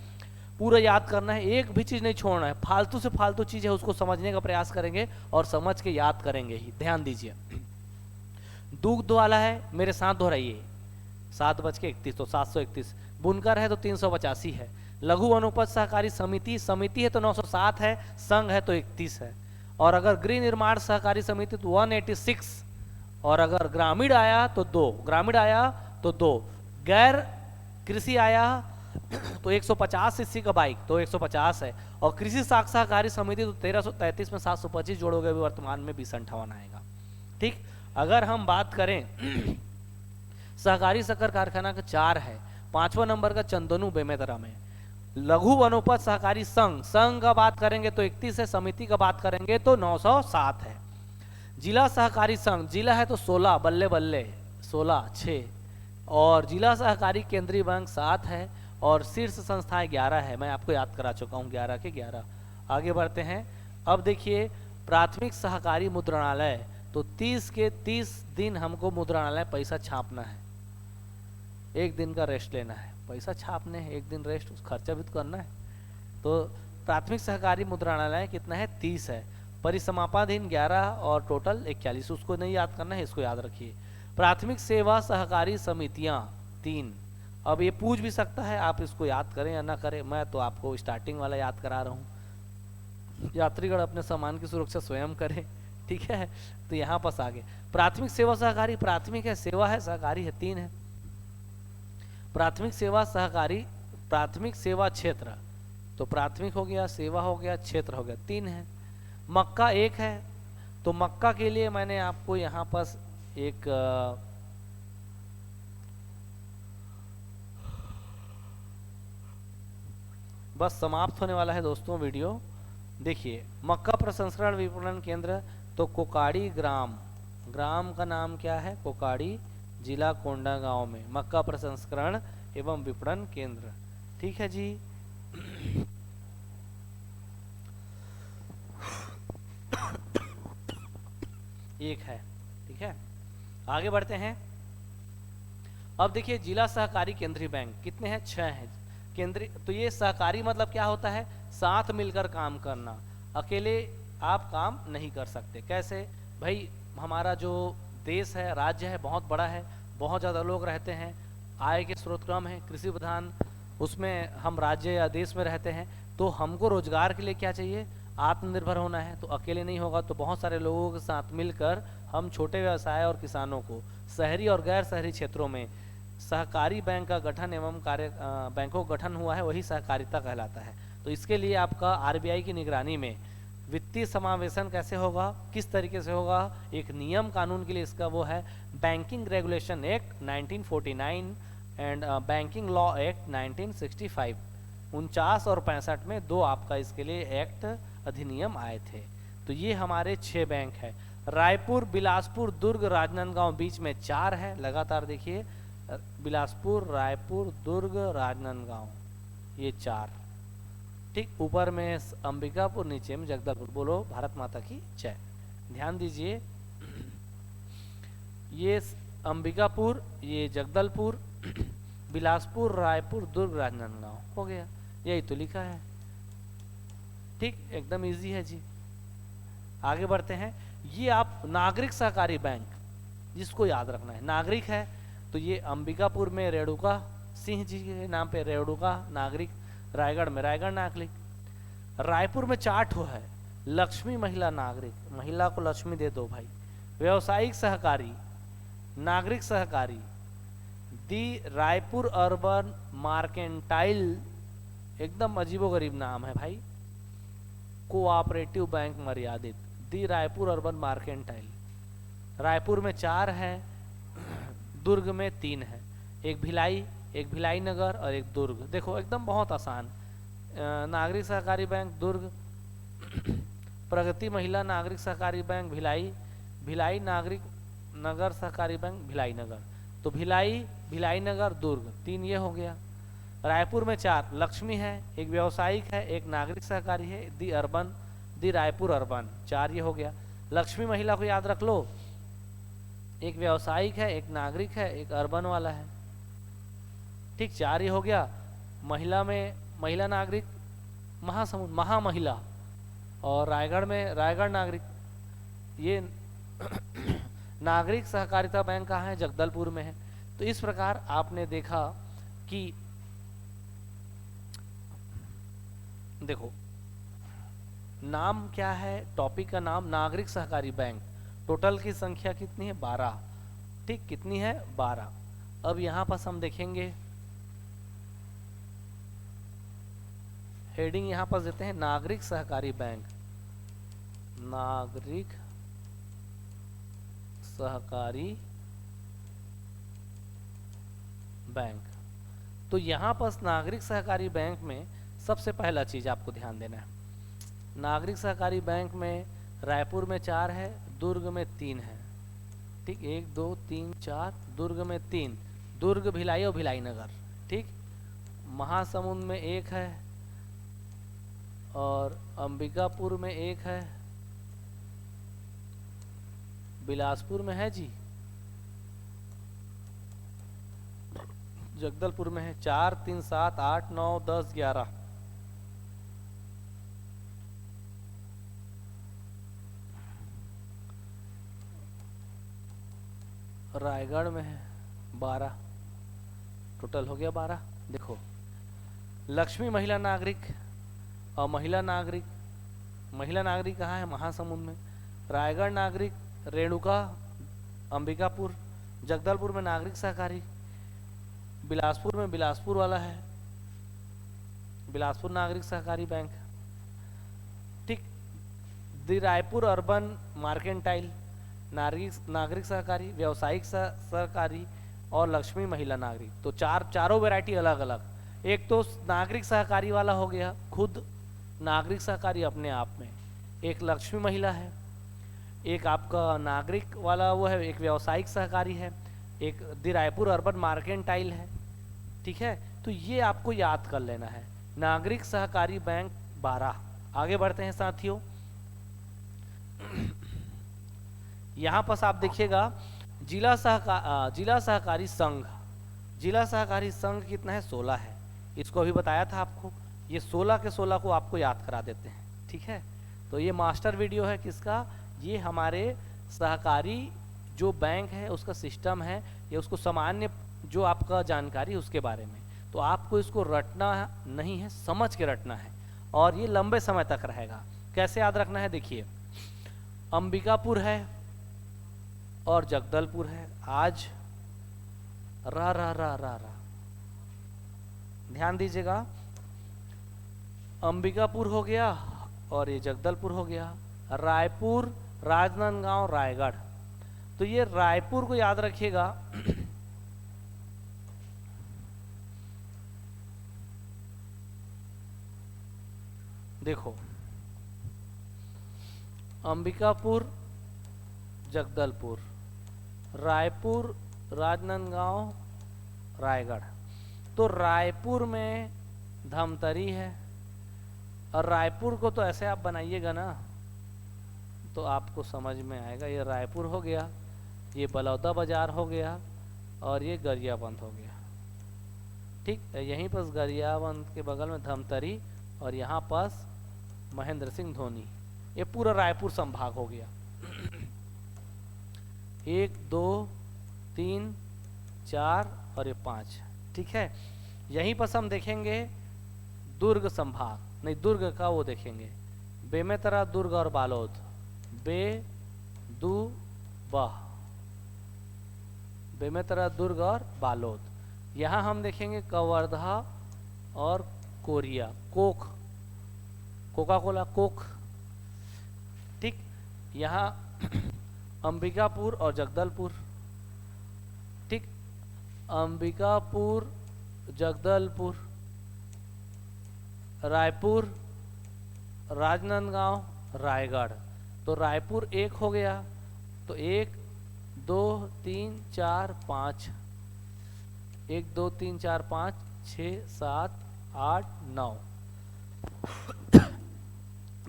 पूरा याद करना है, एक भी चीज़ नहीं छोड़ना है, फालतू से फालतू चीज़ है उसको समझने का प्रयास करेंगे और समझ के याद करेंगे ही। ध्यान दीजिए, दुग्ध वाला है, मेरे साथ दोहराइए, 7:31 तो 731। बुनकर है तो 385 है। लघु वनोपज सहकारी समिति, समिति है तो 907 है, संघ है तो 31 है। और अगर गृह निर्माण सहकारी समिति तो 186, और अगर ग्रामीण आया तो 2, ग्रामीण आया तो 2, गैर कृषि आया तो 150 सीसी का बाइक तो 150 है। और कृषि साख सहकारी समिति तो 1333 में 725 जोड़ोगे भी वर्तमान में 2058 आएगा। ठीक, अगर हम बात करें सहकारी शक्कर कारखाना का 4 है, 5वां नंबर का चंदनु बेमेतरा में। लघु वनोपज सहकारी संघ, संघ का बात करेंगे तो 31 है, समिति का बात करेंगे तो 907 है। जिला सहकारी संघ, जिला है तो 16, बल्ले बल्ले 16 6, और जिला सहकारी केंद्रीय बैंक 7 है, और शीर्ष संस्थाएं 11 है। मैं आपको याद करा चुका हूँ 11 के 11। आगे बढ़ते हैं। अब देखिए प्राथमिक सहकारी मुद्रणालय, तो 30 के 30 दिन हमको मुद्रणालय पैसा छापना है, 1 दिन का रेस्ट लेना है, पैसा छापने हैं, 1 दिन रेस्ट, उस खर्चा भी तो करना है। तो प्राथमिक सहकारी मुद्रणालय कितना है? 30 है। परिसमापाधीन 11 और टोटल 41, उसको नहीं याद करना है, इसको याद रखिए। प्राथमिक सेवा सहकारी समितियां 3। अब ये पूछ भी सकता है, आप इसको याद करें या ना करें, मैं तो आपको स्टार्टिंग वाला याद करा रहा हूँ। यात्रीगण अपने सामान की सुरक्षा स्वयं करें, ठीक है। तो यहाँ पास आगे प्राथमिक सेवा सहकारी, प्राथमिक है, सेवा है, सहकारी है, 3 है। प्राथमिक सेवा सहकारी, प्राथमिक सेवा क्षेत्र, तो प्राथमिक हो गया, सेवा हो गया, क्षेत्र हो गया, 3 है। मक्का 1 है, तो मक्का के लिए मैंने आपको यहाँ पास एक बस समाप्त होने वाला है दोस्तों वीडियो। देखिए मक्का प्रसंस्करण विपणन केंद्र, तो कोकाड़ी ग्राम, ग्राम का नाम क्या है? कोकाड़ी, जिला कोंडागांव में मक्का प्रसंस्करण एवं विपणन केंद्र। ठीक है जी। एक है, ठीक है। आगे बढ़ते हैं। अब देखिए जिला सहकारी केंद्रीय बैंक कितने हैं, 6 हैं केंद्रीय। तो ये सहकारी मतलब क्या होता है, साथ मिलकर काम करना, अकेले आप काम नहीं कर सकते। कैसे भाई, हमारा जो देश है, राज्य है, बहुत बड़ा है, बहुत ज़्यादा लोग रहते हैं, आय के स्रोत कम है, कृषि प्रधान उसमें हम राज्य या देश में रहते हैं। तो हमको रोजगार के लिए क्या चाहिए, आत्मनिर्भर होना है। तो अकेले नहीं होगा, तो बहुत सारे लोगों के साथ मिलकर हम छोटे व्यवसाय और किसानों को शहरी और गैर शहरी क्षेत्रों में सहकारी बैंक का गठन एवं कार्य बैंकों का गठन हुआ है, वही सहकारिता कहलाता है। तो इसके लिए आपका आरबीआई की निगरानी में वित्तीय समावेशन कैसे होगा, किस तरीके से होगा, एक नियम कानून के लिए इसका वो है banking regulation act 1949 and banking law act 1965। 49 और 65 में दो आपका इसके लिए एक्ट अधिनियम आए थे। तो ये हमारे 6 बैंक है। रायपुर, बिलासपुर, दुर्ग, राजनांदगांव बीच में 4 है। लगातार देखिए, बिलासपुर, रायपुर, दुर्ग, राजनांदगांव, ये 4। ठीक, ऊपर में अंबिकापुर, नीचे में जगदलपुर। बोलो भारत माता की जय। ध्यान दीजिए, ये अंबिकापुर, ये जगदलपुर, बिलासपुर, रायपुर, दुर्ग, राजनांदगांव हो गया। यही तो लिखा है। ठीक, एकदम इजी है जी। आगे बढ़ते हैं। ये आप नागरिक सहकारी बैंक, जिसको याद रखना है, नागरिक है तो ये अंबिकापुर में रेणुका सिंह जी के नाम पे रेणुका नागरिक, रायगढ़ में रायगढ़ नागरिक, रायपुर में 4 ठो है, लक्ष्मी महिला नागरिक, महिला को लक्ष्मी दे दो भाई, व्यवसायिक सहकारी, नागरिक सहकारी, दी रायपुर अर्बन मार्केंटाइल, एकदम अजीबोगरीब नाम है भाई, कोऑपरेटिव बैंक मर्यादित, दी रायपुर अर्बन मार्केंटाइल। रायपुर में 4 है, दुर्ग में 3 है, एक भिलाई नगर और एक दुर्ग। देखो एकदम बहुत आसान। नागरिक सहकारी बैंक दुर्ग, प्रगति महिला नागरिक सहकारी बैंक भिलाई नागरिक नगर सहकारी बैंक भिलाई नगर। तो भिलाई नगर, दुर्ग, 3 ये हो गया। रायपुर में 4 लक्ष्मी है, एक व्यवसायिक है, एक नागरिक सहकारी है, दी रायपुर अर्बन, 4 ये हो गया। लक्ष्मी महिला को याद रख लो, एक व्यवसायिक है, एक नागरिक है, एक अर्बन वाला है। ठीक, 4 ये हो गया। महिला में महिला नागरिक महासमुंद महामहिला, और रायगढ़ में रायगढ़ नागरिक। ये नागरिक सहकारिता बैंक कहाँ है, जगदलपुर में है। तो इस प्रकार आपने देखा कि देखो नाम क्या है, टॉपिक का नाम नागरिक सहकारी बैंक। टोटल की संख्या कितनी है, 12। ठीक, कितनी है, 12। अब यहां पर हम देखेंगे, हेडिंग यहां पर देते हैं नागरिक सहकारी बैंक, नागरिक सहकारी बैंक। तो यहां पर नागरिक सहकारी बैंक में सबसे पहला चीज आपको ध्यान देना है, नागरिक सहकारी बैंक में रायपुर में 4 है, दुर्ग में 3 है। ठीक, 1 2 3 4, दुर्ग में 3, दुर्ग, भिलाई और भिलाई नगर। ठीक, महासमुंद में 1 है, और अंबिकापुर में 1 है, बिलासपुर में है जी, जगदलपुर में है। 4 3 7 8 9 10 11, रायगढ़ में है 12, टोटल हो गया 12। देखो लक्ष्मी महिला नागरिक और महिला नागरिक कहाँ है, महासमुंद में। रायगढ़ नागरिक रेणुका अंबिकापुर, जगदलपुर में नागरिक सहकारी, बिलासपुर में बिलासपुर वाला है, बिलासपुर नागरिक सहकारी बैंक। ठीक, दी रायपुर अर्बन मार्केंटाइल नागरिक सहकारी, व्यवसायिक सहकारी और लक्ष्मी महिला नागरिक। तो चारों वैरायटी अलग अलग। एक तो नागरिक सहकारी वाला हो गया, खुद नागरिक सहकारी अपने आप में, एक लक्ष्मी महिला है, एक आपका नागरिक वाला वो है, एक व्यवसायिक सहकारी है, एक दी रायपुर अर्बन मार्केंटाइल है। ठीक है, तो ये आपको याद कर लेना है। नागरिक सहकारी बैंक 12। आगे बढ़ते हैं साथियों। यहाँ पर आप देखिएगा जिला सहकारी संघ। जिला सहकारी संघ कितना है? 16 है। इसको अभी बताया था आपको। ये 16 के 16 को आपको याद करा देते हैं, ठीक है। तो ये मास्टर वीडियो है किसका? ये हमारे सहकारी जो बैंक है उसका सिस्टम है, या उसको सामान्य जो आपका जानकारी उसके बारे में। तो आपको इसको रटना नहीं है, समझ के रटना है, और ये लंबे समय तक रहेगा। कैसे याद रखना है? देखिए, अंबिकापुर है और जगदलपुर है। आज रा रा रा रा रा, ध्यान दीजिएगा, अंबिकापुर हो गया और ये जगदलपुर हो गया। रायपुर, राजनांदगांव, रायगढ़। तो ये रायपुर को याद रखिएगा। देखो, अंबिकापुर, जगदलपुर, रायपुर, राजनांदगांव, रायगढ़। तो रायपुर में धमतरी है, और रायपुर को तो ऐसे आप बनाइएगा ना तो आपको समझ में आएगा। ये रायपुर हो गया, ये बलौदा बाजार हो गया, और ये गरियाबंद हो गया। ठीक, यहीं पर गरियाबंद के बगल में धमतरी, और यहाँ पास महेंद्र सिंह धोनी। ये पूरा रायपुर संभाग हो गया। 1 2 3 4 और ये 5, ठीक है। यहीं पर हम देखेंगे दुर्ग संभाग, नहीं दुर्ग का वो देखेंगे, बेमेतरा, दुर्ग और बालोद। बेमेतरा, दुर्ग और बालोद। यहाँ हम देखेंगे कवर्धा और Korea, Coke, Coca Cola, Coke. ठीक, यहाँ अंबिकापुर और जगदलपुर। ठीक, अंबिकापुर, जगदलपुर, रायपुर, राजनांदगांव, रायगढ़। तो रायपुर 1 हो गया, तो 1 2 3 4 5, 1 2 3 4 5 6 7 8 9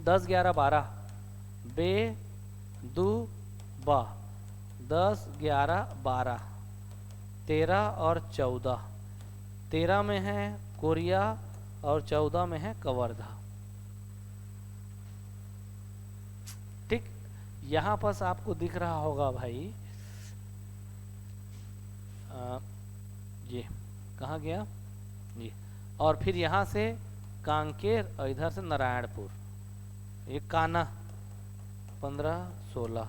10 11 12, बे दू बा, 10 11 12, 13 और 14। 13 में है कोरिया और 14 में है कवर्धा। ठीक, यहाँ पर आपको दिख रहा होगा भाई, ये कहाँ गया ये, और फिर यहाँ से कांकेर और इधर से नारायणपुर। ये काना 15 16,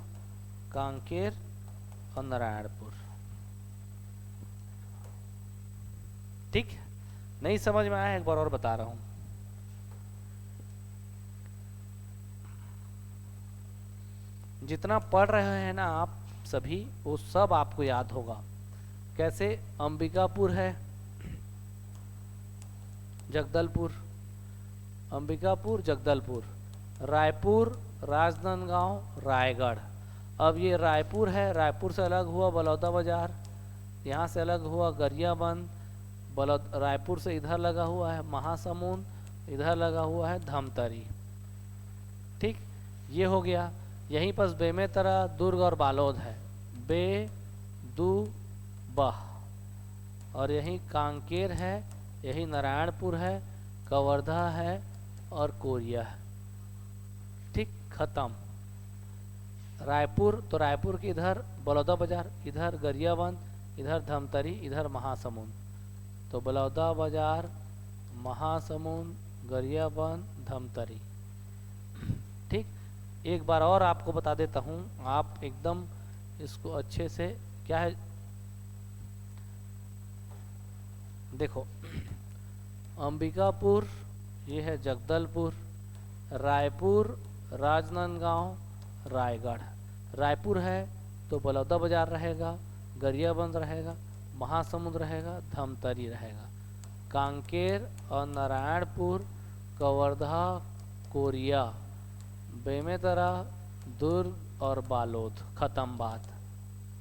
कांकेर और नारायणपुर। ठीक, नहीं समझ में आया? एक बार और बता रहा हूं। जितना पढ़ रहे हैं ना आप सभी, वो सब आपको याद होगा। कैसे? अंबिकापुर है, जगदलपुर, अंबिकापुर, जगदलपुर, रायपुर, राजनांदगांव, रायगढ़। अब ये रायपुर है, रायपुर से अलग हुआ बलौदा बाजार, यहाँ से अलग हुआ गरियाबंद, रायपुर से इधर लगा हुआ है महासमुंद, इधर लगा हुआ है धमतरी। ठीक, ये हो गया। यहीं पर बेमेतरा, दुर्ग और बालोद है, बे दू बह, और यहीं कांकेर है, यही नारायणपुर है, कवर्धा है और कोरिया है। ठीक, खत्म। रायपुर, तो रायपुर के इधर बलौदा बाजार, इधर गरियाबंद, इधर धमतरी, इधर महासमुंद। तो बलौदा बाजार, महासमुंद, गरियाबंद, धमतरी। ठीक, एक बार और आपको बता देता हूं, आप एकदम इसको अच्छे से, क्या है देखो, अंबिकापुर, ये है जगदलपुर, रायपुर, राजनांदगांव, रायगढ़। रायपुर है तो बलौदा बाजार रहेगा, गरियाबंद रहेगा, महासमुंद रहेगा, धमतरी रहेगा, कांकेर और नारायणपुर, कवर्धा, कोरिया, बेमेतरा, दुर्ग और बालोद। खत्म बात,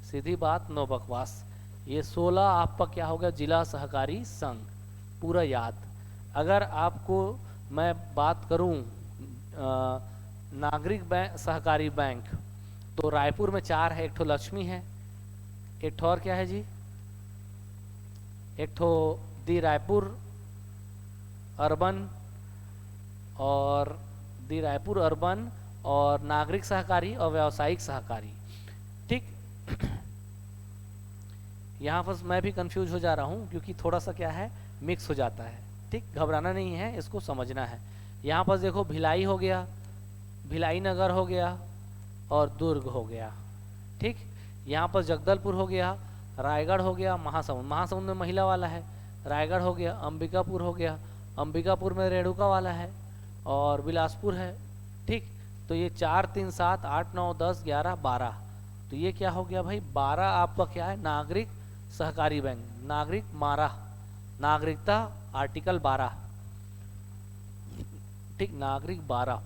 सीधी बात, नो बकवास। ये 16 आपका क्या होगा? जिला सहकारी संघ। पूरा याद। अगर आपको मैं बात करूं नागरिक बैंक सहकारी बैंक, तो रायपुर में 4 है। एक ठो लक्ष्मी है, एक ठो और क्या है जी, एक ठो दी रायपुर अर्बन, और दी रायपुर अर्बन और नागरिक सहकारी और व्यावसायिक सहकारी। ठीक। यहाँ पर मैं भी कंफ्यूज हो जा रहा हूँ क्योंकि थोड़ा सा क्या है, मिक्स हो जाता है। ठीक, घबराना नहीं है, इसको समझना है। यहाँ पर देखो भिलाई हो गया, भिलाई नगर हो गया और दुर्ग हो गया। ठीक, यहाँ पर जगदलपुर हो गया, रायगढ़ हो गया, महासमुंद, महासमुंद में महिला वाला है, रायगढ़ हो गया, अंबिकापुर हो गया, अंबिकापुर में रेणुका वाला है, और बिलासपुर है। ठीक, तो ये 4 3 7 8 9 10 11 12, तो ये क्या हो गया भाई, 12 आपका क्या है, नागरिक सहकारी बैंक, नागरिक मारा, नागरिकता आर्टिकल 12। ठीक, नागरिक 12।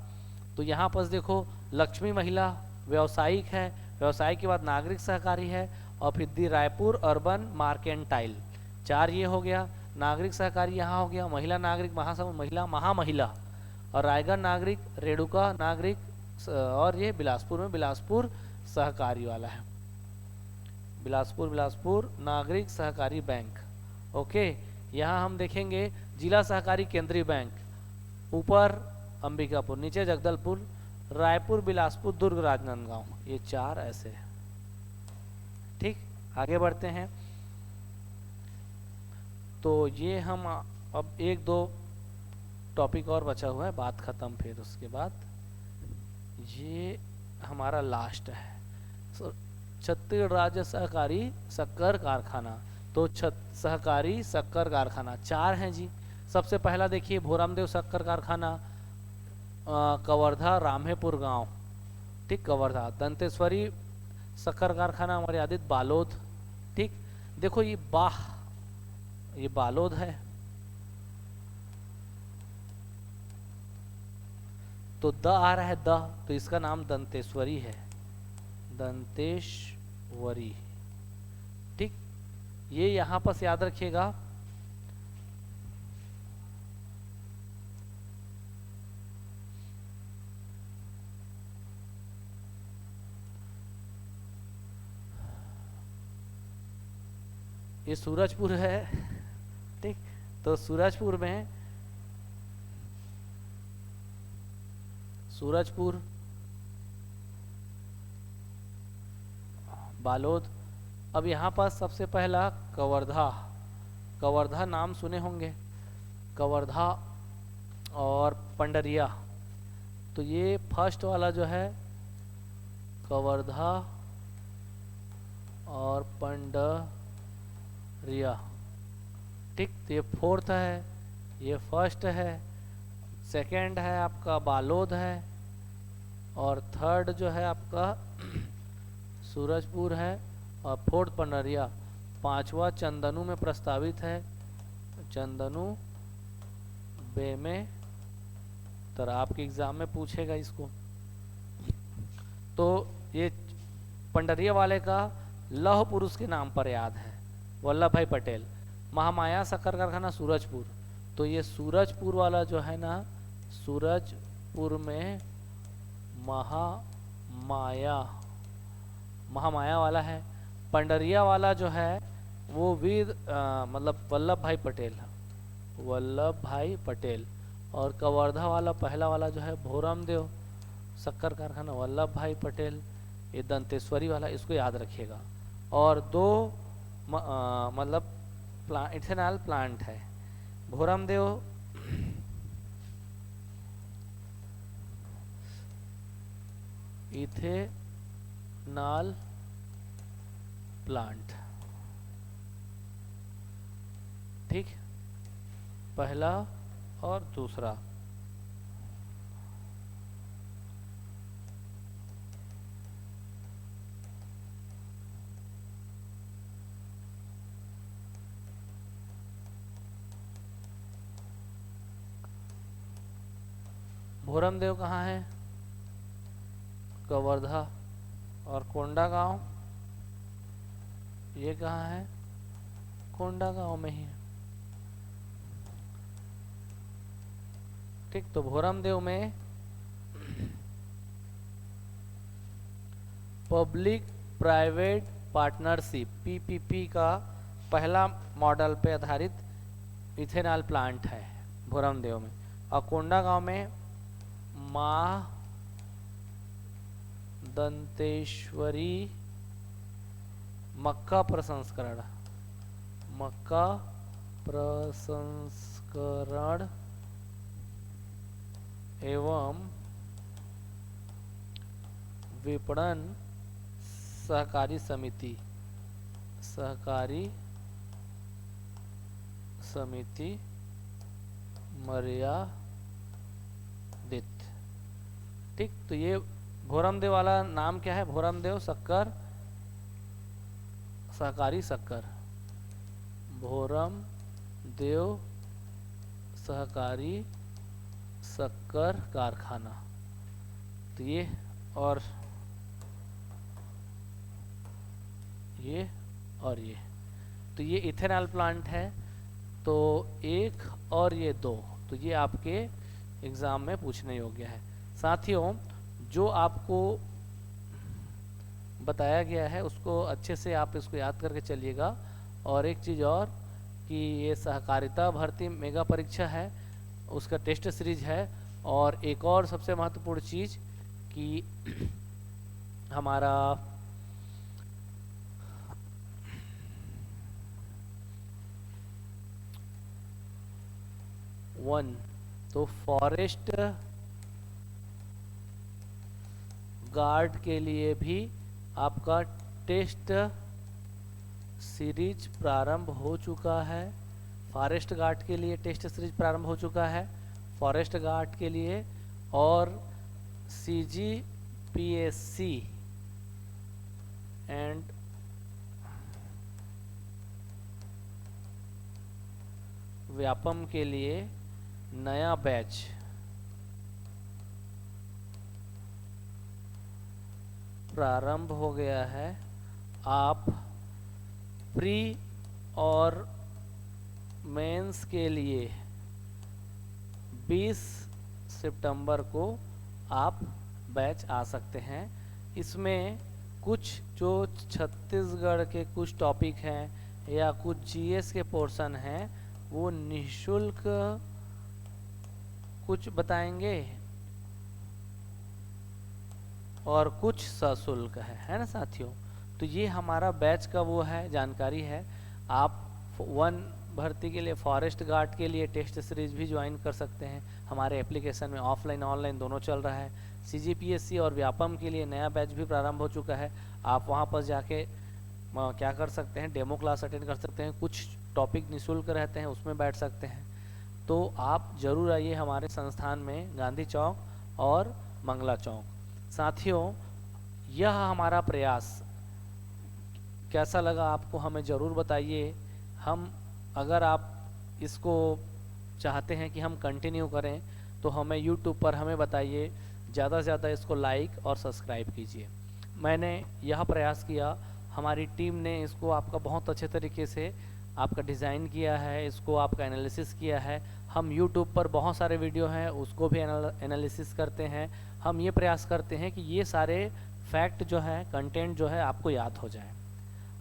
तो यहाँ पर देखो लक्ष्मी महिला व्यवसायिक है, व्यवसाय के बाद नागरिक सहकारी है, और फिर दी रायपुर अर्बन मार्केंटाइल, 4 ये हो गया। नागरिक सहकारी यहाँ हो गया, महिला नागरिक महासमुंद महिला महामहिला, और रायगढ़ नागरिक, रेणुका नागरिक, और ये बिलासपुर में बिलासपुर सहकारी वाला है, बिलासपुर नागरिक सहकारी बैंक। ओके, यहाँ हम देखेंगे जिला सहकारी केंद्रीय बैंक, ऊपर अंबिकापुर, नीचे जगदलपुर, रायपुर, बिलासपुर, दुर्ग, राजनांदगांव, ये 4 ऐसे हैं। ठीक, आगे बढ़ते हैं। तो ये हम अब 1-2 टॉपिक और बचा हुआ है, बात खत्म, फिर उसके बाद ये हमारा लास्ट है। छत्तीसगढ़ राज्य सहकारी शक्कर कारखाना, तो सहकारी शक्कर कारखाना 4 हैं जी। सबसे पहला देखिए भोरामदेव शक्कर कारखाना, कवर्धा रामेपुर गांव। ठीक, कवर्धा। दंतेश्वरी शक्कर कारखाना मर्यादित बालोद। ठीक, देखो ये ये बालोद है, तो द आ रहा है द, तो इसका नाम दंतेश्वरी है, दंतेश्वरी। ठीक, ये यहां पर याद रखिएगा। ये सूरजपुर है। ठीक, तो सूरजपुर में, सूरजपुर, बालोद। अब यहाँ पर सबसे पहला कवर्धा, कवर्धा नाम सुने होंगे, कवर्धा और पंडरिया, तो ये फर्स्ट वाला जो है कवर्धा और पंडरिया। ठीक, तो ये 4th है, ये 1st है, 2nd है आपका बालोद है, और 3rd जो है आपका सूरजपुर है, और 4th पंडरिया। 5वां चंदनु में प्रस्तावित है, चंदनु बे में, तो आपके एग्जाम में पूछेगा इसको। तो ये पंडरिया वाले का लौह पुरुष के नाम पर याद है, वल्लभ भाई पटेल। महामाया शक्कर कारखाना सूरजपुर, तो ये सूरजपुर वाला जो है ना, सूरजपुर में महामाया वाला है। पंडरिया वाला जो है वो वीर मतलब वल्लभ भाई पटेल, वल्लभ भाई पटेल। और कवर्धा वाला पहला वाला जो है भोरमदेव शक्कर कारखाना, वल्लभ भाई पटेल। ये दंतेश्वरी वाला, इसको याद रखिएगा। और 2 मतलब इथेनॉल प्लांट है, भोरमदेव इथेनॉल प्लांट। ठीक, पहला और दूसरा। भोरमदेव कहाँ है, कवर्धा, और कोंडागांव ये कहाँ है, कोंडागांव में ही है। ठीक, तो भोरमदेव में पब्लिक प्राइवेट पार्टनरशिप पीपीपी का पहला मॉडल पे आधारित इथेनॉल प्लांट है भोरमदेव में। और कोंडागांव में मां दंतेश्वरी मक्का प्रसंस्करण एवं विपणन सहकारी समिति मर्यादित। ठीक, तो ये भोरमदेव वाला नाम क्या है? भोरमदेव शक्कर सहकारी भोरमदेव सहकारी शक्कर कारखाना। तो ये और ये तो ये इथेनॉल प्लांट है। तो एक और ये दो, तो ये आपके एग्जाम में पूछने योग्य है। साथियों, जो आपको बताया गया है उसको अच्छे से आप इसको याद करके चलिएगा। और एक चीज़ और कि ये सहकारिता भर्ती मेगा परीक्षा है, उसका टेस्ट सीरीज है। और एक और सबसे महत्वपूर्ण चीज़ कि हमारा तो फॉरेस्ट गार्ड के लिए भी आपका टेस्ट सीरीज प्रारंभ हो चुका है। फॉरेस्ट गार्ड के लिए टेस्ट सीरीज प्रारंभ हो चुका है, फॉरेस्ट गार्ड के लिए। और CGPSC एंड व्यापम के लिए नया बैच प्रारंभ हो गया है। आप प्री और मेंस के लिए 20 सितंबर को आप बैच आ सकते हैं। इसमें कुछ जो छत्तीसगढ़ के कुछ टॉपिक हैं या कुछ GS के पोर्शन हैं वो निःशुल्क कुछ बताएंगे और कुछ सशुल्क है ना साथियों। तो ये हमारा बैच का वो है, जानकारी है। आप 1 भर्ती के लिए फॉरेस्ट गार्ड के लिए टेस्ट सीरीज भी ज्वाइन कर सकते हैं। हमारे एप्लीकेशन में ऑफलाइन ऑनलाइन दोनों चल रहा है। CGPSC और व्यापम के लिए नया बैच भी प्रारंभ हो चुका है। आप वहाँ पर जाके क्या कर सकते हैं, डेमो क्लास अटेंड कर सकते हैं। कुछ टॉपिक निःशुल्क रहते हैं, उसमें बैठ सकते हैं। तो आप जरूर आइए हमारे संस्थान में, गांधी चौक और मंगला चौक। साथियों, यह हमारा प्रयास कैसा लगा आपको हमें ज़रूर बताइए। हम अगर आप इसको चाहते हैं कि हम कंटिन्यू करें तो हमें YouTube पर हमें बताइए, ज़्यादा से ज़्यादा इसको लाइक और सब्सक्राइब कीजिए। मैंने यह प्रयास किया, हमारी टीम ने इसको आपका बहुत अच्छे तरीके से आपका डिज़ाइन किया है, इसको आपका एनालिसिस किया है। हम YouTube पर बहुत सारे वीडियो हैं, उसको भी एनालिसिस करते हैं। हम ये प्रयास करते हैं कि ये सारे फैक्ट जो है, कंटेंट जो है आपको याद हो जाए।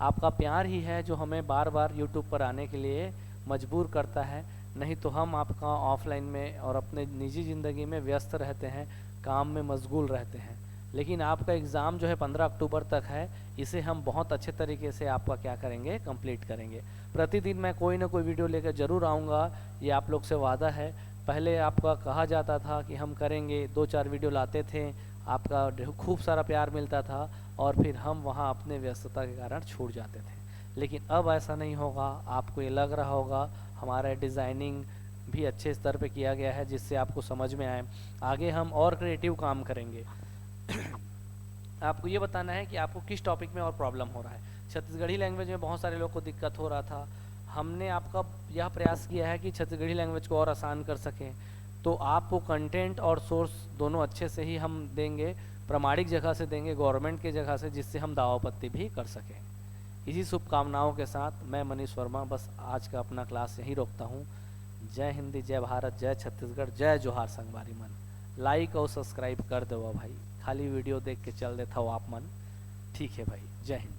आपका प्यार ही है जो हमें बार बार YouTube पर आने के लिए मजबूर करता है। नहीं तो हम आपका ऑफलाइन में और अपने निजी ज़िंदगी में व्यस्त रहते हैं, काम में मशगूल रहते हैं। लेकिन आपका एग्ज़ाम जो है 15 अक्टूबर तक है, इसे हम बहुत अच्छे तरीके से आपका क्या करेंगे, कंप्लीट करेंगे। प्रतिदिन मैं कोई ना कोई वीडियो लेकर ज़रूर आऊँगा, ये आप लोग से वादा है। पहले आपका कहा जाता था कि हम करेंगे, 2-4 वीडियो लाते थे, आपका खूब सारा प्यार मिलता था और फिर हम वहाँ अपने व्यस्तता के कारण छूट जाते थे। लेकिन अब ऐसा नहीं होगा। आपको ये लग रहा होगा हमारा डिज़ाइनिंग भी अच्छे स्तर पे किया गया है, जिससे आपको समझ में आए। आगे हम और क्रिएटिव काम करेंगे। आपको ये बताना है कि आपको किस टॉपिक में और प्रॉब्लम हो रहा है। छत्तीसगढ़ी लैंग्वेज में बहुत सारे लोग को दिक्कत हो रहा था। हमने आपका यह प्रयास किया है कि छत्तीसगढ़ी लैंग्वेज को और आसान कर सकें। तो आपको कंटेंट और सोर्स दोनों अच्छे से ही हम देंगे, प्रामाणिक जगह से देंगे, गवर्नमेंट की जगह से, जिससे हम दावापत्ती भी कर सकें। इसी शुभकामनाओं के साथ मैं मनीष वर्मा बस आज का अपना क्लास यहीं रोकता हूँ। जय हिंदी, जय भारत, जय छत्तीसगढ़, जय जोहार संगवारी मन। लाइक और सब्सक्राइब कर दो भाई, खाली वीडियो देख के चल देता हो आप मन। ठीक है भाई, जय हिंद।